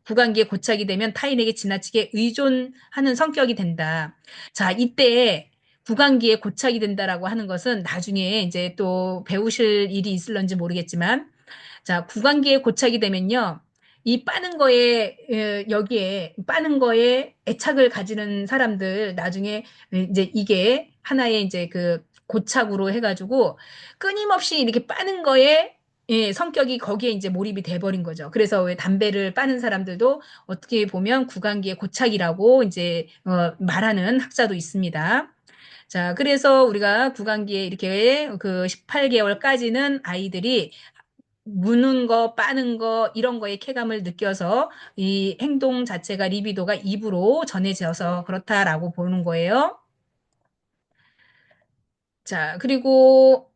[SPEAKER 1] 구강기에 고착이 되면 타인에게 지나치게 의존하는 성격이 된다. 자, 이때 구강기에 고착이 된다라고 하는 것은 나중에 이제 또 배우실 일이 있을런지 모르겠지만, 자, 구강기에 고착이 되면요. 이 빠는 거에, 여기에 빠는 거에 애착을 가지는 사람들 나중에 이제 이게 하나의 이제 그 고착으로 해가지고 끊임없이 이렇게 빠는 거에 성격이 거기에 이제 몰입이 돼버린 거죠. 그래서 왜 담배를 빠는 사람들도 어떻게 보면 구강기에 고착이라고 이제 말하는 학자도 있습니다. 자, 그래서 우리가 구강기에 이렇게 그 18개월까지는 아이들이 무는 거, 빠는 거, 이런 거에 쾌감을 느껴서 이 행동 자체가 리비도가 입으로 전해져서 그렇다라고 보는 거예요. 자, 그리고,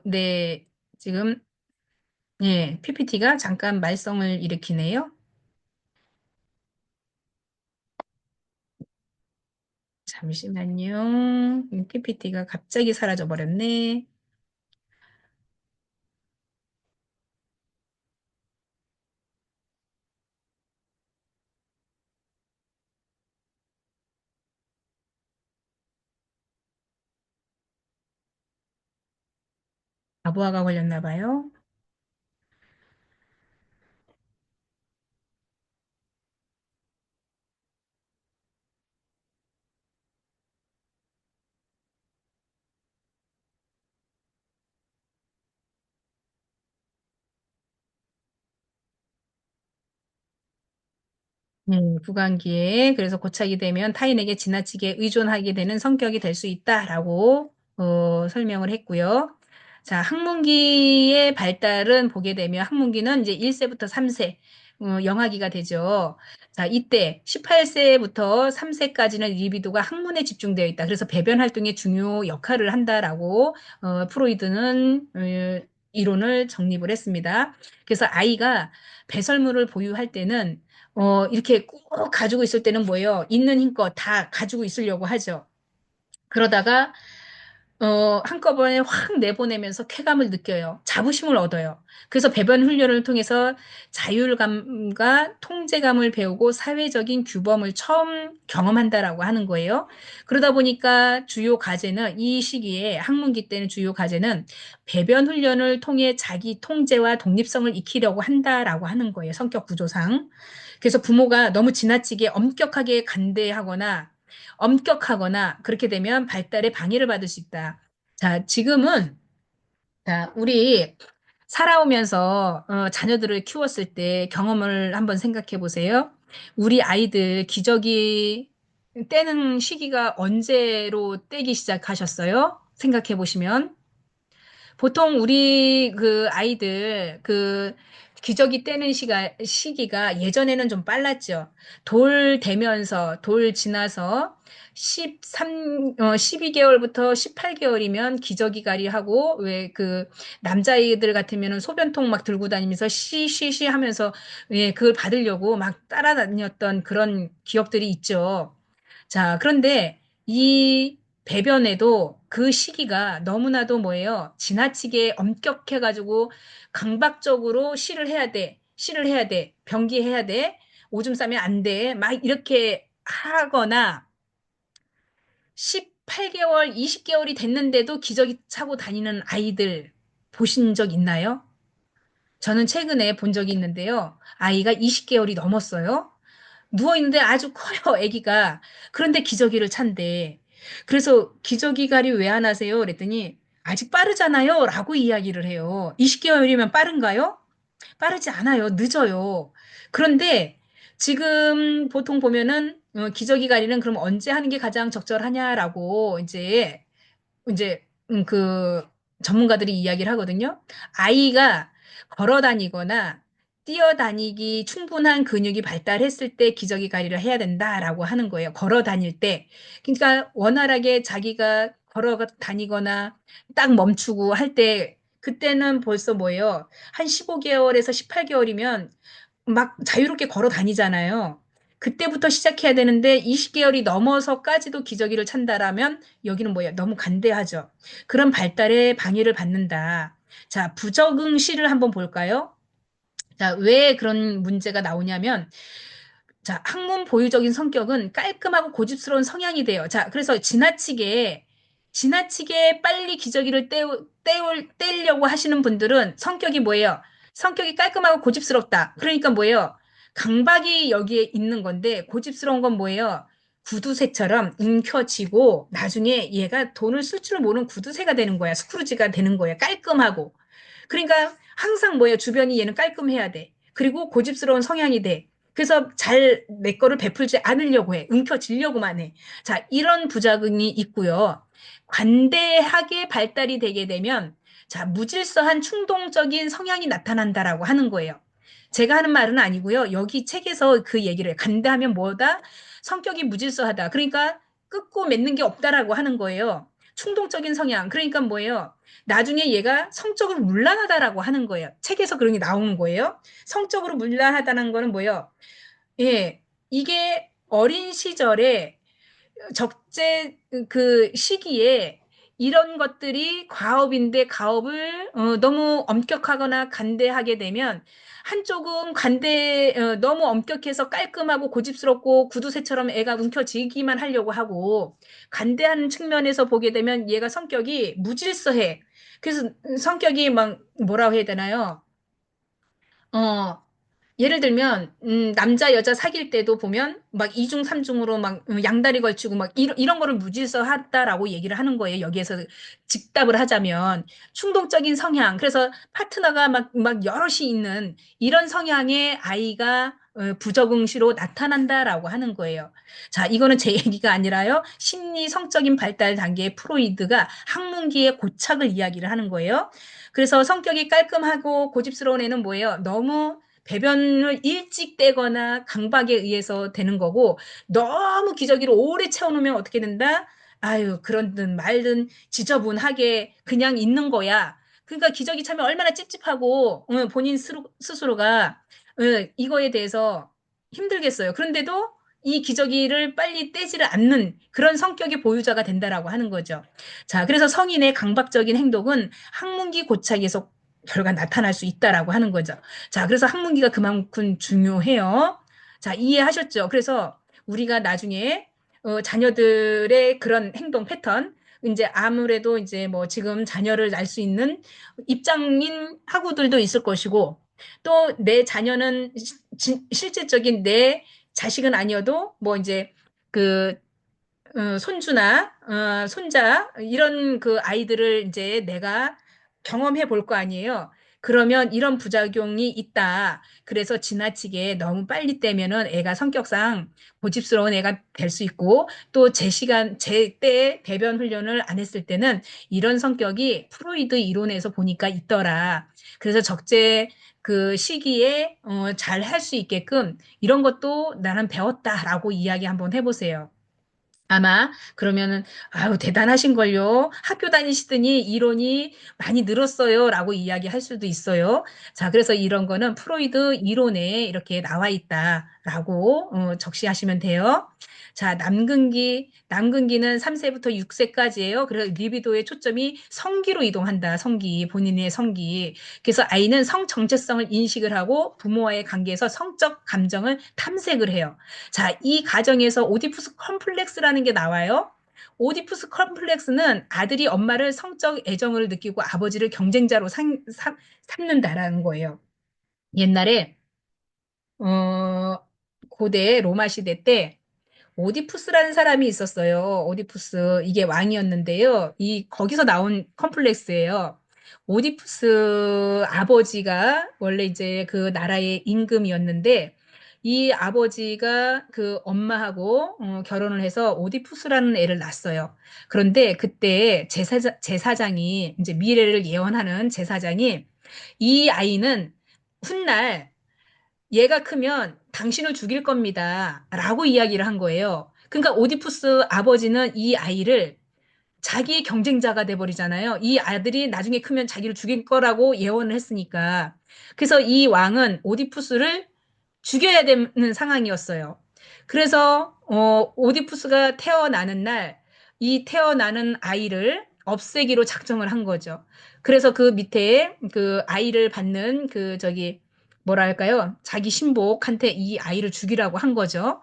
[SPEAKER 1] 네, 지금, 예, PPT가 잠깐 말썽을 일으키네요. 잠시만요. PPT가 갑자기 사라져 버렸네. 아부하가 걸렸나 봐요. 구강기에 그래서 고착이 되면 타인에게 지나치게 의존하게 되는 성격이 될 수 있다라고 설명을 했고요. 자, 학문기의 발달은 보게 되면 학문기는 이제 1세부터 3세 영아기가 되죠. 자, 이때 18세부터 3세까지는 리비도가 학문에 집중되어 있다. 그래서 배변 활동에 중요 역할을 한다라고 프로이드는 이론을 정립을 했습니다. 그래서 아이가 배설물을 보유할 때는 이렇게 꼭 가지고 있을 때는 뭐예요? 있는 힘껏 다 가지고 있으려고 하죠. 그러다가 한꺼번에 확 내보내면서 쾌감을 느껴요. 자부심을 얻어요. 그래서 배변 훈련을 통해서 자율감과 통제감을 배우고 사회적인 규범을 처음 경험한다라고 하는 거예요. 그러다 보니까 주요 과제는 이 시기에 학문기 때는 주요 과제는 배변 훈련을 통해 자기 통제와 독립성을 익히려고 한다라고 하는 거예요. 성격 구조상. 그래서 부모가 너무 지나치게 엄격하거나 그렇게 되면 발달에 방해를 받을 수 있다. 자, 지금은 자, 우리 살아오면서 자녀들을 키웠을 때 경험을 한번 생각해 보세요. 우리 아이들 기저귀 떼는 시기가 언제로 떼기 시작하셨어요? 생각해 보시면. 보통 우리 그 아이들 그 기저귀 떼는 시기가 예전에는 좀 빨랐죠. 돌 되면서 돌 지나서 12개월부터 18개월이면 기저귀 가리하고 왜 그 남자아이들 같으면은 소변통 막 들고 다니면서 시시시 하면서 예, 그걸 받으려고 막 따라다녔던 그런 기억들이 있죠. 자, 그런데 이 배변에도 그 시기가 너무나도 뭐예요? 지나치게 엄격해가지고 강박적으로 실을 해야 돼. 실을 해야 돼. 변기해야 돼. 오줌 싸면 안 돼. 막 이렇게 하거나 18개월, 20개월이 됐는데도 기저귀 차고 다니는 아이들 보신 적 있나요? 저는 최근에 본 적이 있는데요. 아이가 20개월이 넘었어요. 누워있는데 아주 커요, 아기가. 그런데 기저귀를 찬대. 그래서 기저귀 가리 왜 안 하세요? 그랬더니 아직 빠르잖아요. 라고 이야기를 해요. 20개월이면 빠른가요? 빠르지 않아요. 늦어요. 그런데 지금 보통 보면은 기저귀 가리는 그럼 언제 하는 게 가장 적절하냐라고 이제 그 전문가들이 이야기를 하거든요. 아이가 걸어 다니거나 뛰어다니기 충분한 근육이 발달했을 때 기저귀 가리를 해야 된다라고 하는 거예요. 걸어 다닐 때. 그러니까 원활하게 자기가 걸어 다니거나 딱 멈추고 할 때, 그때는 벌써 뭐예요? 한 15개월에서 18개월이면 막 자유롭게 걸어 다니잖아요. 그때부터 시작해야 되는데 20개월이 넘어서까지도 기저귀를 찬다라면 여기는 뭐예요? 너무 간대하죠. 그런 발달에 방해를 받는다. 자, 부적응 시를 한번 볼까요? 자, 왜 그런 문제가 나오냐면, 자, 학문 보유적인 성격은 깔끔하고 고집스러운 성향이 돼요. 자, 그래서 지나치게 빨리 기저귀를 떼려고 하시는 분들은 성격이 뭐예요? 성격이 깔끔하고 고집스럽다. 그러니까 뭐예요? 강박이 여기에 있는 건데, 고집스러운 건 뭐예요? 구두쇠처럼 움켜쥐고, 나중에 얘가 돈을 쓸 줄 모르는 구두쇠가 되는 거야. 스크루지가 되는 거야. 깔끔하고. 그러니까 항상 뭐예요? 주변이 얘는 깔끔해야 돼. 그리고 고집스러운 성향이 돼. 그래서 잘 내 거를 베풀지 않으려고 해. 움켜쥐려고만 해. 자, 이런 부작용이 있고요. 관대하게 발달이 되게 되면, 자, 무질서한 충동적인 성향이 나타난다라고 하는 거예요. 제가 하는 말은 아니고요. 여기 책에서 그 얘기를 해요. 관대하면 뭐다? 성격이 무질서하다. 그러니까 끊고 맺는 게 없다라고 하는 거예요. 충동적인 성향. 그러니까 뭐예요? 나중에 얘가 성적으로 문란하다라고 하는 거예요. 책에서 그런 게 나오는 거예요. 성적으로 문란하다는 거는 뭐예요? 예, 이게 어린 시절에 적재 그 시기에 이런 것들이 과업인데 과업을 너무 엄격하거나 간대하게 되면 한쪽은 너무 엄격해서 깔끔하고 고집스럽고 구두쇠처럼 애가 움켜쥐기만 하려고 하고 간대한 측면에서 보게 되면 얘가 성격이 무질서해. 그래서 성격이 막 뭐라고 해야 되나요? 어, 예를 들면 남자 여자 사귈 때도 보면 막 이중 삼중으로 막 양다리 걸치고 막 이런 거를 무질서하다라고 얘기를 하는 거예요. 여기에서 즉답을 하자면 충동적인 성향. 그래서 파트너가 막 여럿이 있는 이런 성향의 아이가 부적응시로 나타난다라고 하는 거예요. 자, 이거는 제 얘기가 아니라요. 심리 성적인 발달 단계의 프로이드가 학문기의 고착을 이야기를 하는 거예요. 그래서 성격이 깔끔하고 고집스러운 애는 뭐예요? 너무 배변을 일찍 떼거나 강박에 의해서 되는 거고, 너무 기저귀를 오래 채워놓으면 어떻게 된다? 아유, 그런든 말든 지저분하게 그냥 있는 거야. 그러니까 기저귀 차면 얼마나 찝찝하고, 본인 스스로가, 이거에 대해서 힘들겠어요. 그런데도 이 기저귀를 빨리 떼지를 않는 그런 성격의 보유자가 된다라고 하는 거죠. 자, 그래서 성인의 강박적인 행동은 학문기 고착에서 결과 나타날 수 있다라고 하는 거죠. 자, 그래서 학문기가 그만큼 중요해요. 자, 이해하셨죠? 그래서 우리가 나중에 자녀들의 그런 행동 패턴, 이제 아무래도 이제 뭐 지금 자녀를 낳을 수 있는 입장인 학우들도 있을 것이고, 또 내 자녀는 실제적인 내 자식은 아니어도 뭐 이제 그 손주나 손자 이런 그 아이들을 이제 내가 경험해 볼 거 아니에요. 그러면 이런 부작용이 있다. 그래서 지나치게 너무 빨리 떼면은 애가 성격상 고집스러운 애가 될 수 있고 또 제 때 배변 훈련을 안 했을 때는 이런 성격이 프로이드 이론에서 보니까 있더라. 그래서 적재 그 시기에 잘 할 수 있게끔 이런 것도 나는 배웠다라고 이야기 한번 해보세요. 아마 그러면은 아유 대단하신걸요. 학교 다니시더니 이론이 많이 늘었어요라고 이야기할 수도 있어요. 자, 그래서 이런 거는 프로이드 이론에 이렇게 나와 있다라고 적시하시면 돼요. 자, 남근기는 3세부터 6세까지예요. 그래서 리비도의 초점이 성기로 이동한다. 성기, 본인의 성기. 그래서 아이는 성 정체성을 인식을 하고 부모와의 관계에서 성적 감정을 탐색을 해요. 자, 이 과정에서 오디푸스 컴플렉스라는 게 나와요. 오디푸스 컴플렉스는 아들이 엄마를 성적 애정을 느끼고 아버지를 경쟁자로 삼는다라는 거예요. 옛날에 어, 고대 로마 시대 때 오디푸스라는 사람이 있었어요. 오디푸스 이게 왕이었는데요. 이 거기서 나온 컴플렉스예요. 오디푸스 아버지가 원래 이제 그 나라의 임금이었는데 이 아버지가 그 엄마하고 결혼을 해서 오디푸스라는 애를 낳았어요. 그런데 그때 제사장이 이제 미래를 예언하는 제사장이 이 아이는 훗날 얘가 크면 당신을 죽일 겁니다. 라고 이야기를 한 거예요. 그러니까 오디푸스 아버지는 이 아이를 자기의 경쟁자가 돼버리잖아요. 이 아들이 나중에 크면 자기를 죽일 거라고 예언을 했으니까. 그래서 이 왕은 오디푸스를 죽여야 되는 상황이었어요. 그래서 오디푸스가 태어나는 날, 이 태어나는 아이를 없애기로 작정을 한 거죠. 그래서 그 밑에 그 아이를 받는 그 저기 뭐랄까요? 자기 신복한테 이 아이를 죽이라고 한 거죠.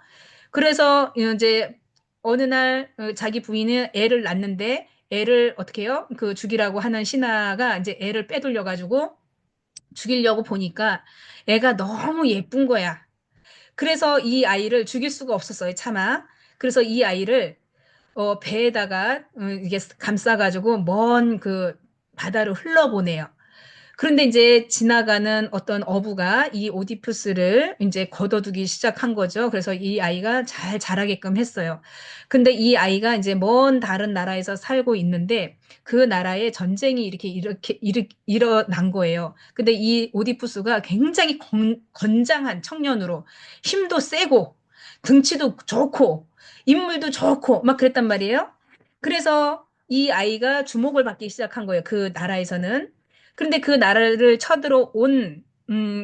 [SPEAKER 1] 그래서 이제 어느 날 자기 부인은 애를 낳는데 애를 어떻게 해요? 그 죽이라고 하는 신하가 이제 애를 빼돌려 가지고 죽이려고 보니까 애가 너무 예쁜 거야. 그래서 이 아이를 죽일 수가 없었어요, 차마. 그래서 이 아이를 배에다가 이게 감싸가지고 먼 그 바다로 흘러보내요. 그런데 이제 지나가는 어떤 어부가 이 오디푸스를 이제 걷어두기 시작한 거죠. 그래서 이 아이가 잘 자라게끔 했어요. 근데 이 아이가 이제 먼 다른 나라에서 살고 있는데 그 나라에 전쟁이 이렇게 일어난 거예요. 근데 이 오디푸스가 굉장히 건장한 청년으로 힘도 세고 등치도 좋고 인물도 좋고 막 그랬단 말이에요. 그래서 이 아이가 주목을 받기 시작한 거예요. 그 나라에서는. 그런데 그 나라를 쳐들어온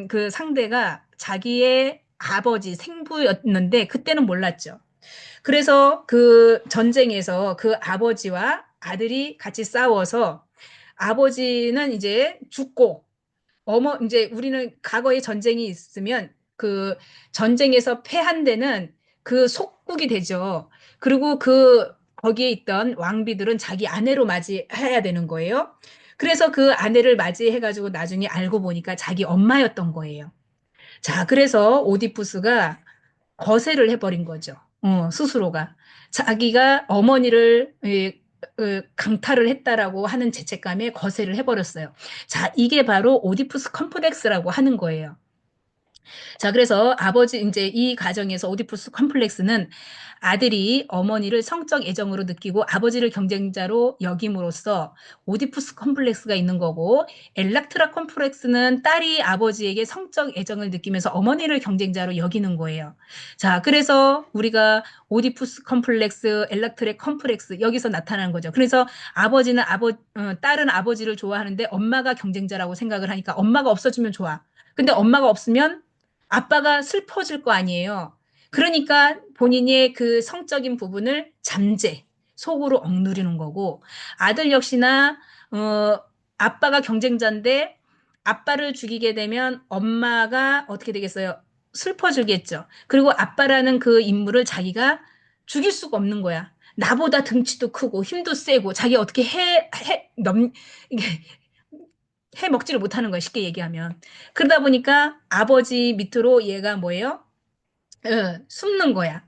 [SPEAKER 1] 그 상대가 자기의 아버지 생부였는데 그때는 몰랐죠. 그래서 그 전쟁에서 그 아버지와 아들이 같이 싸워서 아버지는 이제 죽고 이제 우리는 과거에 전쟁이 있으면 그 전쟁에서 패한 데는 그 속국이 되죠. 그리고 거기에 있던 왕비들은 자기 아내로 맞이해야 되는 거예요. 그래서 그 아내를 맞이해가지고 나중에 알고 보니까 자기 엄마였던 거예요. 자, 그래서 오디푸스가 거세를 해버린 거죠. 스스로가. 자기가 어머니를 강탈을 했다라고 하는 죄책감에 거세를 해버렸어요. 자, 이게 바로 오디푸스 컴플렉스라고 하는 거예요. 자, 그래서 이제 이 가정에서 오디푸스 컴플렉스는 아들이 어머니를 성적 애정으로 느끼고 아버지를 경쟁자로 여김으로써 오디푸스 컴플렉스가 있는 거고, 엘락트라 컴플렉스는 딸이 아버지에게 성적 애정을 느끼면서 어머니를 경쟁자로 여기는 거예요. 자, 그래서 우리가 오디푸스 컴플렉스, 엘락트레 컴플렉스 여기서 나타나는 거죠. 그래서 딸은 아버지를 좋아하는데 엄마가 경쟁자라고 생각을 하니까 엄마가 없어지면 좋아. 근데 엄마가 없으면 아빠가 슬퍼질 거 아니에요. 그러니까 본인의 그 성적인 부분을 속으로 억누르는 거고, 아들 역시나, 아빠가 경쟁자인데, 아빠를 죽이게 되면 엄마가 어떻게 되겠어요? 슬퍼지겠죠. 그리고 아빠라는 그 인물을 자기가 죽일 수가 없는 거야. 나보다 등치도 크고 힘도 세고 자기 어떻게 이게 해 먹지를 못하는 거야, 쉽게 얘기하면. 그러다 보니까 아버지 밑으로 얘가 뭐예요? 숨는 거야.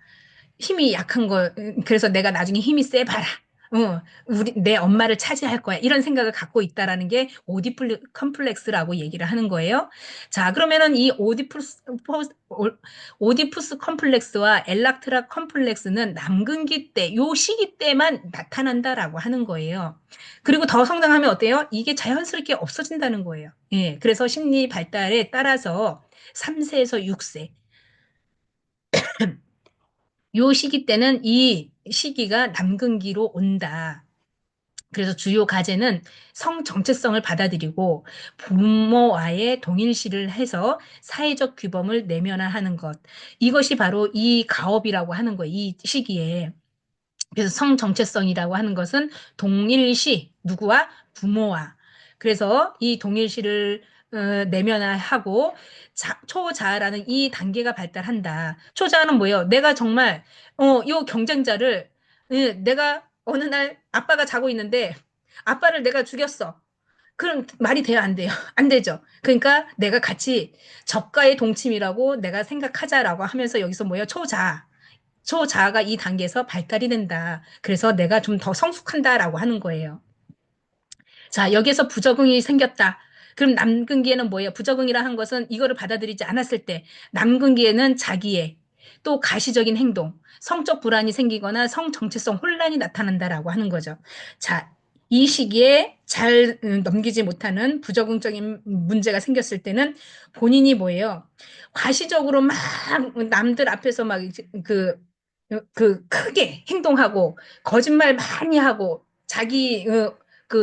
[SPEAKER 1] 힘이 약한 거, 그래서 내가 나중에 힘이 세봐라. 내 엄마를 차지할 거야. 이런 생각을 갖고 있다라는 게 컴플렉스라고 얘기를 하는 거예요. 자, 그러면은 이 오디푸스 컴플렉스와 엘락트라 컴플렉스는 남근기 때, 요 시기 때만 나타난다라고 하는 거예요. 그리고 더 성장하면 어때요? 이게 자연스럽게 없어진다는 거예요. 예. 그래서 심리 발달에 따라서 3세에서 6세. 요 시기 때는 이 시기가 남근기로 온다. 그래서 주요 과제는 성 정체성을 받아들이고 부모와의 동일시를 해서 사회적 규범을 내면화하는 것. 이것이 바로 이 가업이라고 하는 거예요. 이 시기에. 그래서 성 정체성이라고 하는 것은 동일시, 누구와? 부모와. 그래서 이 동일시를 내면화하고 초자아라는 이 단계가 발달한다. 초자아는 뭐예요? 내가 정말 요 경쟁자를 내가 어느 날 아빠가 자고 있는데 아빠를 내가 죽였어. 그럼 말이 돼요, 안 돼요? 안 되죠. 그러니까 내가 같이 적과의 동침이라고 내가 생각하자라고 하면서 여기서 뭐예요? 초자아가 이 단계에서 발달이 된다. 그래서 내가 좀 더 성숙한다라고 하는 거예요. 자, 여기에서 부적응이 생겼다. 그럼 남근기에는 뭐예요? 부적응이라 한 것은 이거를 받아들이지 않았을 때 남근기에는 자기의 또 가시적인 행동, 성적 불안이 생기거나 성 정체성 혼란이 나타난다라고 하는 거죠. 자, 이 시기에 잘 넘기지 못하는 부적응적인 문제가 생겼을 때는 본인이 뭐예요? 과시적으로 막 남들 앞에서 막 크게 행동하고 거짓말 많이 하고 자기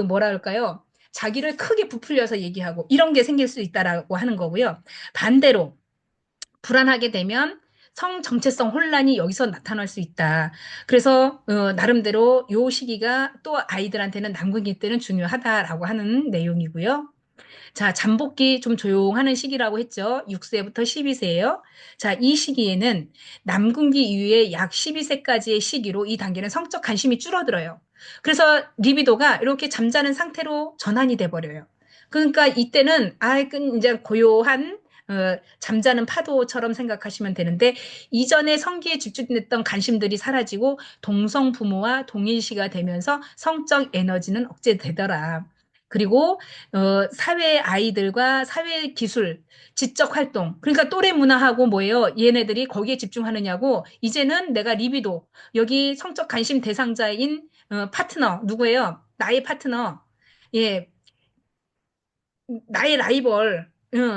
[SPEAKER 1] 뭐라 할까요? 자기를 크게 부풀려서 얘기하고 이런 게 생길 수 있다라고 하는 거고요. 반대로 불안하게 되면 성 정체성 혼란이 여기서 나타날 수 있다. 그래서 나름대로 요 시기가 또 아이들한테는 남극기 때는 중요하다라고 하는 내용이고요. 자, 잠복기 좀 조용하는 시기라고 했죠. 6세부터 12세예요. 자, 이 시기에는 남궁기 이후에 약 12세까지의 시기로 이 단계는 성적 관심이 줄어들어요. 그래서 리비도가 이렇게 잠자는 상태로 전환이 돼 버려요. 그러니까 이때는 이제 고요한 잠자는 파도처럼 생각하시면 되는데 이전에 성기에 집중됐던 관심들이 사라지고 동성 부모와 동일시가 되면서 성적 에너지는 억제되더라. 그리고 사회 아이들과 사회 기술, 지적 활동. 그러니까 또래 문화하고 뭐예요? 얘네들이 거기에 집중하느냐고 이제는 내가 리비도 여기 성적 관심 대상자인 파트너 누구예요? 나의 파트너. 예, 나의 라이벌,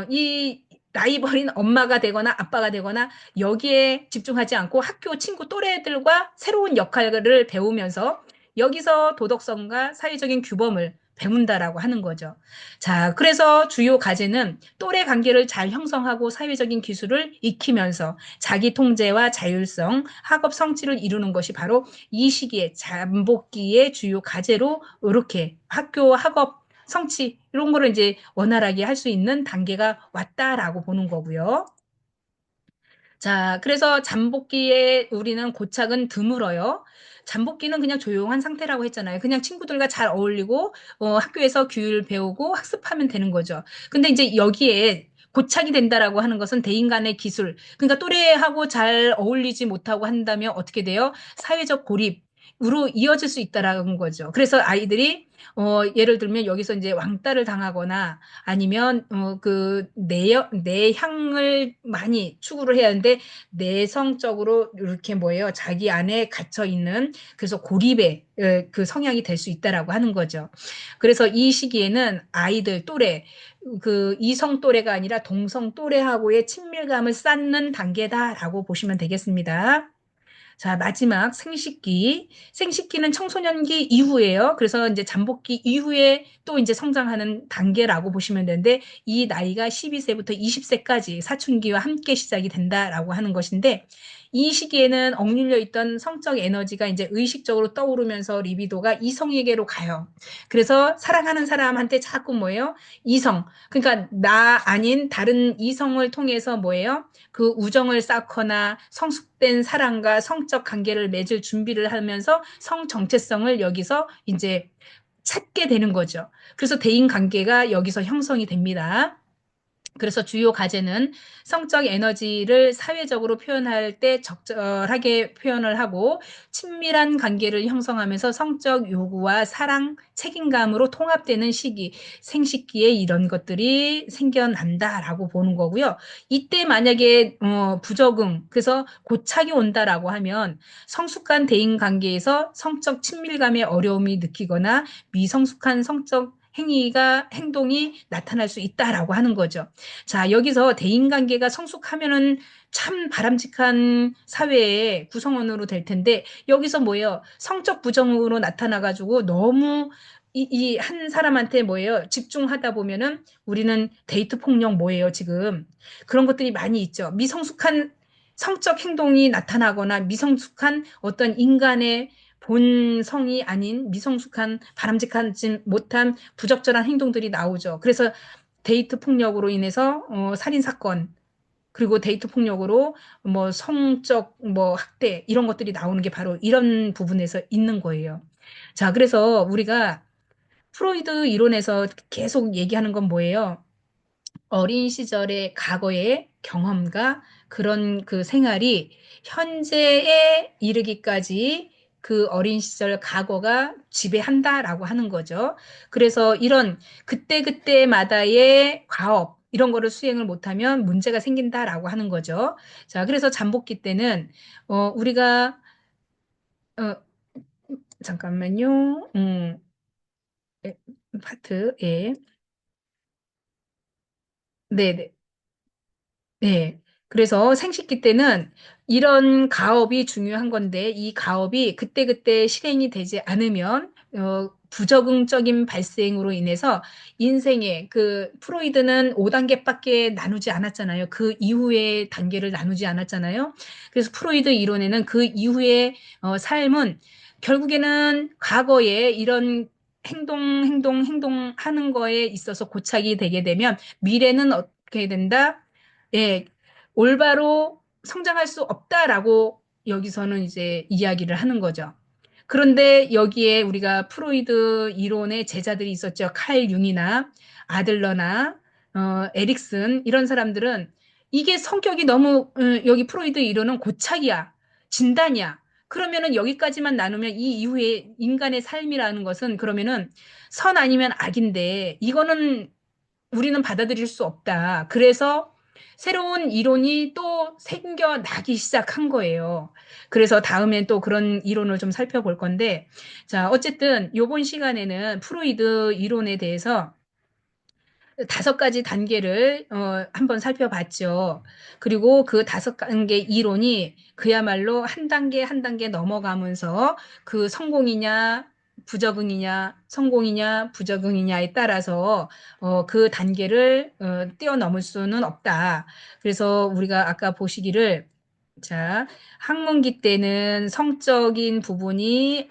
[SPEAKER 1] 이 라이벌인 엄마가 되거나 아빠가 되거나 여기에 집중하지 않고 학교 친구 또래들과 새로운 역할을 배우면서 여기서 도덕성과 사회적인 규범을 배운다라고 하는 거죠. 자, 그래서 주요 과제는 또래 관계를 잘 형성하고 사회적인 기술을 익히면서 자기 통제와 자율성, 학업 성취를 이루는 것이 바로 이 시기에 잠복기의 주요 과제로 이렇게 학교 학업 성취 이런 거를 이제 원활하게 할 수 있는 단계가 왔다라고 보는 거고요. 자, 그래서 잠복기에 우리는 고착은 드물어요. 잠복기는 그냥 조용한 상태라고 했잖아요. 그냥 친구들과 잘 어울리고 학교에서 규율 배우고 학습하면 되는 거죠. 근데 이제 여기에 고착이 된다라고 하는 것은 대인 간의 기술. 그러니까 또래하고 잘 어울리지 못하고 한다면 어떻게 돼요? 사회적 고립으로 이어질 수 있다라는 거죠. 그래서 아이들이 예를 들면 여기서 이제 왕따를 당하거나 아니면 내향을 많이 추구를 해야 하는데 내성적으로 이렇게 뭐예요? 자기 안에 갇혀 있는 그래서 고립의 그 성향이 될 수 있다라고 하는 거죠. 그래서 이 시기에는 아이들 또래 그 이성 또래가 아니라 동성 또래하고의 친밀감을 쌓는 단계다라고 보시면 되겠습니다. 자, 마지막 생식기. 생식기는 청소년기 이후예요. 그래서 이제 잠복기 이후에 또 이제 성장하는 단계라고 보시면 되는데 이 나이가 12세부터 20세까지 사춘기와 함께 시작이 된다라고 하는 것인데 이 시기에는 억눌려 있던 성적 에너지가 이제 의식적으로 떠오르면서 리비도가 이성에게로 가요. 그래서 사랑하는 사람한테 자꾸 뭐예요? 이성. 그러니까 나 아닌 다른 이성을 통해서 뭐예요? 그 우정을 쌓거나 성숙된 사랑과 성적 관계를 맺을 준비를 하면서 성 정체성을 여기서 이제 찾게 되는 거죠. 그래서 대인 관계가 여기서 형성이 됩니다. 그래서 주요 과제는 성적 에너지를 사회적으로 표현할 때 적절하게 표현을 하고 친밀한 관계를 형성하면서 성적 요구와 사랑, 책임감으로 통합되는 시기, 생식기에 이런 것들이 생겨난다라고 보는 거고요. 이때 만약에 부적응, 그래서 고착이 온다라고 하면 성숙한 대인 관계에서 성적 친밀감의 어려움이 느끼거나 미성숙한 성적 행동이 나타날 수 있다라고 하는 거죠. 자, 여기서 대인관계가 성숙하면은 참 바람직한 사회의 구성원으로 될 텐데, 여기서 뭐예요? 성적 부정으로 나타나가지고 너무 이 한 사람한테 뭐예요? 집중하다 보면은 우리는 데이트 폭력 뭐예요, 지금? 그런 것들이 많이 있죠. 미성숙한 성적 행동이 나타나거나 미성숙한 어떤 인간의 본성이 아닌 미성숙한 바람직하지 못한 부적절한 행동들이 나오죠. 그래서 데이트 폭력으로 인해서 살인 사건 그리고 데이트 폭력으로 뭐 성적 뭐 학대 이런 것들이 나오는 게 바로 이런 부분에서 있는 거예요. 자, 그래서 우리가 프로이드 이론에서 계속 얘기하는 건 뭐예요? 어린 시절의 과거의 경험과 그런 그 생활이 현재에 이르기까지 그 어린 시절 과거가 지배한다라고 하는 거죠. 그래서 이런 그때그때마다의 과업, 이런 거를 수행을 못하면 문제가 생긴다라고 하는 거죠. 자, 그래서 잠복기 때는, 우리가, 어, 잠깐만요. 예, 파트, 예. 네네. 네. 그래서 생식기 때는 이런 가업이 중요한 건데 이 가업이 그때그때 실행이 되지 않으면 부적응적인 발생으로 인해서 인생의 그 프로이드는 5단계밖에 나누지 않았잖아요. 그 이후의 단계를 나누지 않았잖아요. 그래서 프로이드 이론에는 그 이후의 삶은 결국에는 과거에 이런 행동하는 거에 있어서 고착이 되게 되면 미래는 어떻게 된다? 예, 올바로 성장할 수 없다라고 여기서는 이제 이야기를 하는 거죠. 그런데 여기에 우리가 프로이드 이론의 제자들이 있었죠. 칼 융이나 아들러나 에릭슨 이런 사람들은 이게 성격이 너무 여기 프로이드 이론은 고착이야. 진단이야. 그러면은 여기까지만 나누면 이 이후에 인간의 삶이라는 것은 그러면은 선 아니면 악인데 이거는 우리는 받아들일 수 없다. 그래서 새로운 이론이 또 생겨나기 시작한 거예요. 그래서 다음엔 또 그런 이론을 좀 살펴볼 건데, 자, 어쨌든 요번 시간에는 프로이드 이론에 대해서 5가지 단계를 한번 살펴봤죠. 그리고 그 5단계 이론이 그야말로 한 단계 한 단계 넘어가면서 그 성공이냐 부적응이냐 성공이냐 부적응이냐에 따라서 그 단계를 뛰어넘을 수는 없다. 그래서 우리가 아까 보시기를 자, 학문기 때는 성적인 부분이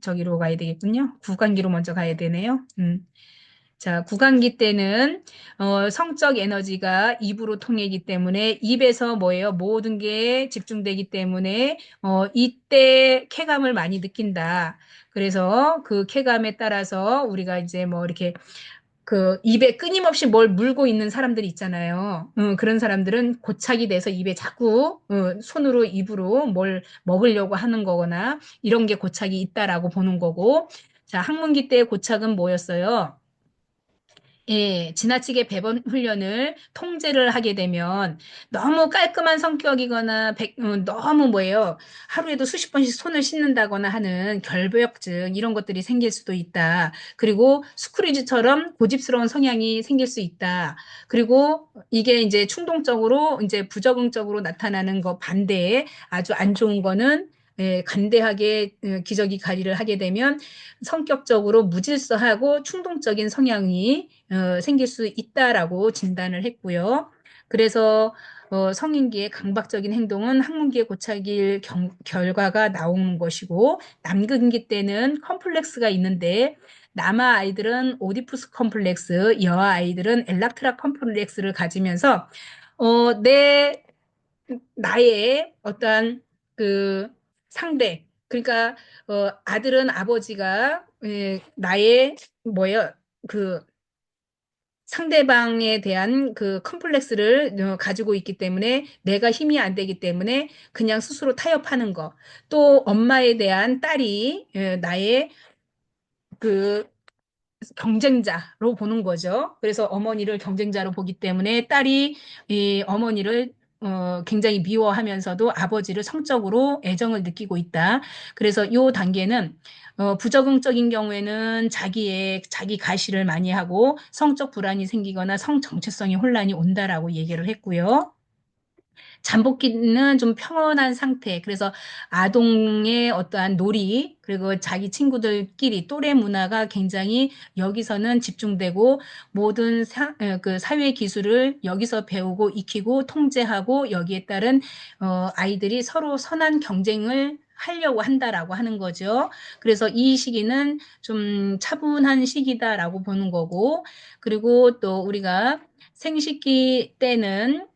[SPEAKER 1] 저기로 가야 되겠군요. 구간기로 먼저 가야 되네요. 자, 구강기 때는 성적 에너지가 입으로 통하기 때문에 입에서 뭐예요? 모든 게 집중되기 때문에 이때 쾌감을 많이 느낀다. 그래서 그 쾌감에 따라서 우리가 이제 뭐 이렇게 그 입에 끊임없이 뭘 물고 있는 사람들이 있잖아요. 그런 사람들은 고착이 돼서 입에 자꾸 손으로 입으로 뭘 먹으려고 하는 거거나 이런 게 고착이 있다라고 보는 거고. 자, 학문기 때의 고착은 뭐였어요? 예, 지나치게 배번 훈련을 통제를 하게 되면 너무 깔끔한 성격이거나 너무 뭐예요. 하루에도 수십 번씩 손을 씻는다거나 하는 결벽증 이런 것들이 생길 수도 있다. 그리고 스크루지처럼 고집스러운 성향이 생길 수 있다. 그리고 이게 이제 충동적으로 이제 부적응적으로 나타나는 거 반대에 아주 안 좋은 거는 예, 간대하게 기저귀 가리를 하게 되면 성격적으로 무질서하고 충동적인 성향이 생길 수 있다라고 진단을 했고요. 그래서 성인기의 강박적인 행동은 학문기의 고착일 결과가 나오는 것이고 남근기 때는 컴플렉스가 있는데 남아 아이들은 오디푸스 컴플렉스, 여아 아이들은 엘락트라 컴플렉스를 가지면서 내 나의 어떠한 그 상대 그러니까 아들은 아버지가 나의 뭐예요 그 상대방에 대한 그 컴플렉스를 가지고 있기 때문에 내가 힘이 안 되기 때문에 그냥 스스로 타협하는 거. 또 엄마에 대한 딸이 나의 그 경쟁자로 보는 거죠. 그래서 어머니를 경쟁자로 보기 때문에 딸이 이 어머니를 굉장히 미워하면서도 아버지를 성적으로 애정을 느끼고 있다. 그래서 이 단계는 부적응적인 경우에는 자기 가시를 많이 하고 성적 불안이 생기거나 성 정체성이 혼란이 온다라고 얘기를 했고요. 잠복기는 좀 평온한 상태. 그래서 아동의 어떠한 놀이, 그리고 자기 친구들끼리 또래 문화가 굉장히 여기서는 집중되고 모든 그 사회 기술을 여기서 배우고 익히고 통제하고 여기에 따른 아이들이 서로 선한 경쟁을 하려고 한다라고 하는 거죠. 그래서 이 시기는 좀 차분한 시기다라고 보는 거고, 그리고 또 우리가 생식기 때는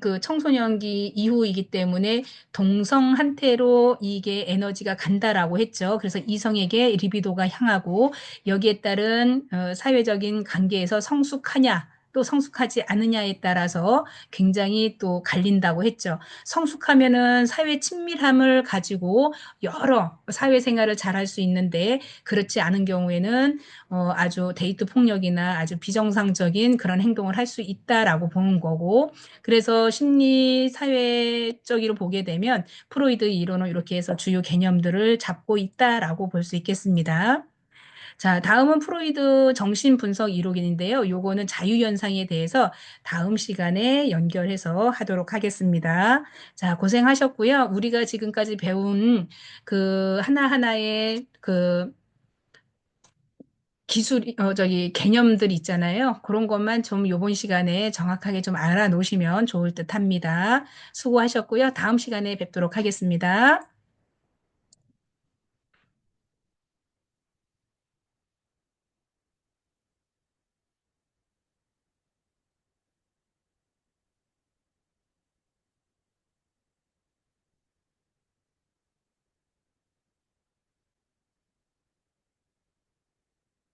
[SPEAKER 1] 그 청소년기 이후이기 때문에 동성한테로 이게 에너지가 간다라고 했죠. 그래서 이성에게 리비도가 향하고 여기에 따른 사회적인 관계에서 성숙하냐 또 성숙하지 않느냐에 따라서 굉장히 또 갈린다고 했죠. 성숙하면은 사회 친밀함을 가지고 여러 사회생활을 잘할 수 있는데 그렇지 않은 경우에는 아주 데이트 폭력이나 아주 비정상적인 그런 행동을 할 수 있다라고 보는 거고 그래서 심리 사회적으로 보게 되면 프로이드 이론은 이렇게 해서 주요 개념들을 잡고 있다라고 볼 수 있겠습니다. 자, 다음은 프로이드 정신분석 이론인데요. 요거는 자유현상에 대해서 다음 시간에 연결해서 하도록 하겠습니다. 자, 고생하셨고요. 우리가 지금까지 배운 그 하나하나의 그 개념들 있잖아요. 그런 것만 좀 요번 시간에 정확하게 좀 알아놓으시면 좋을 듯 합니다. 수고하셨고요. 다음 시간에 뵙도록 하겠습니다.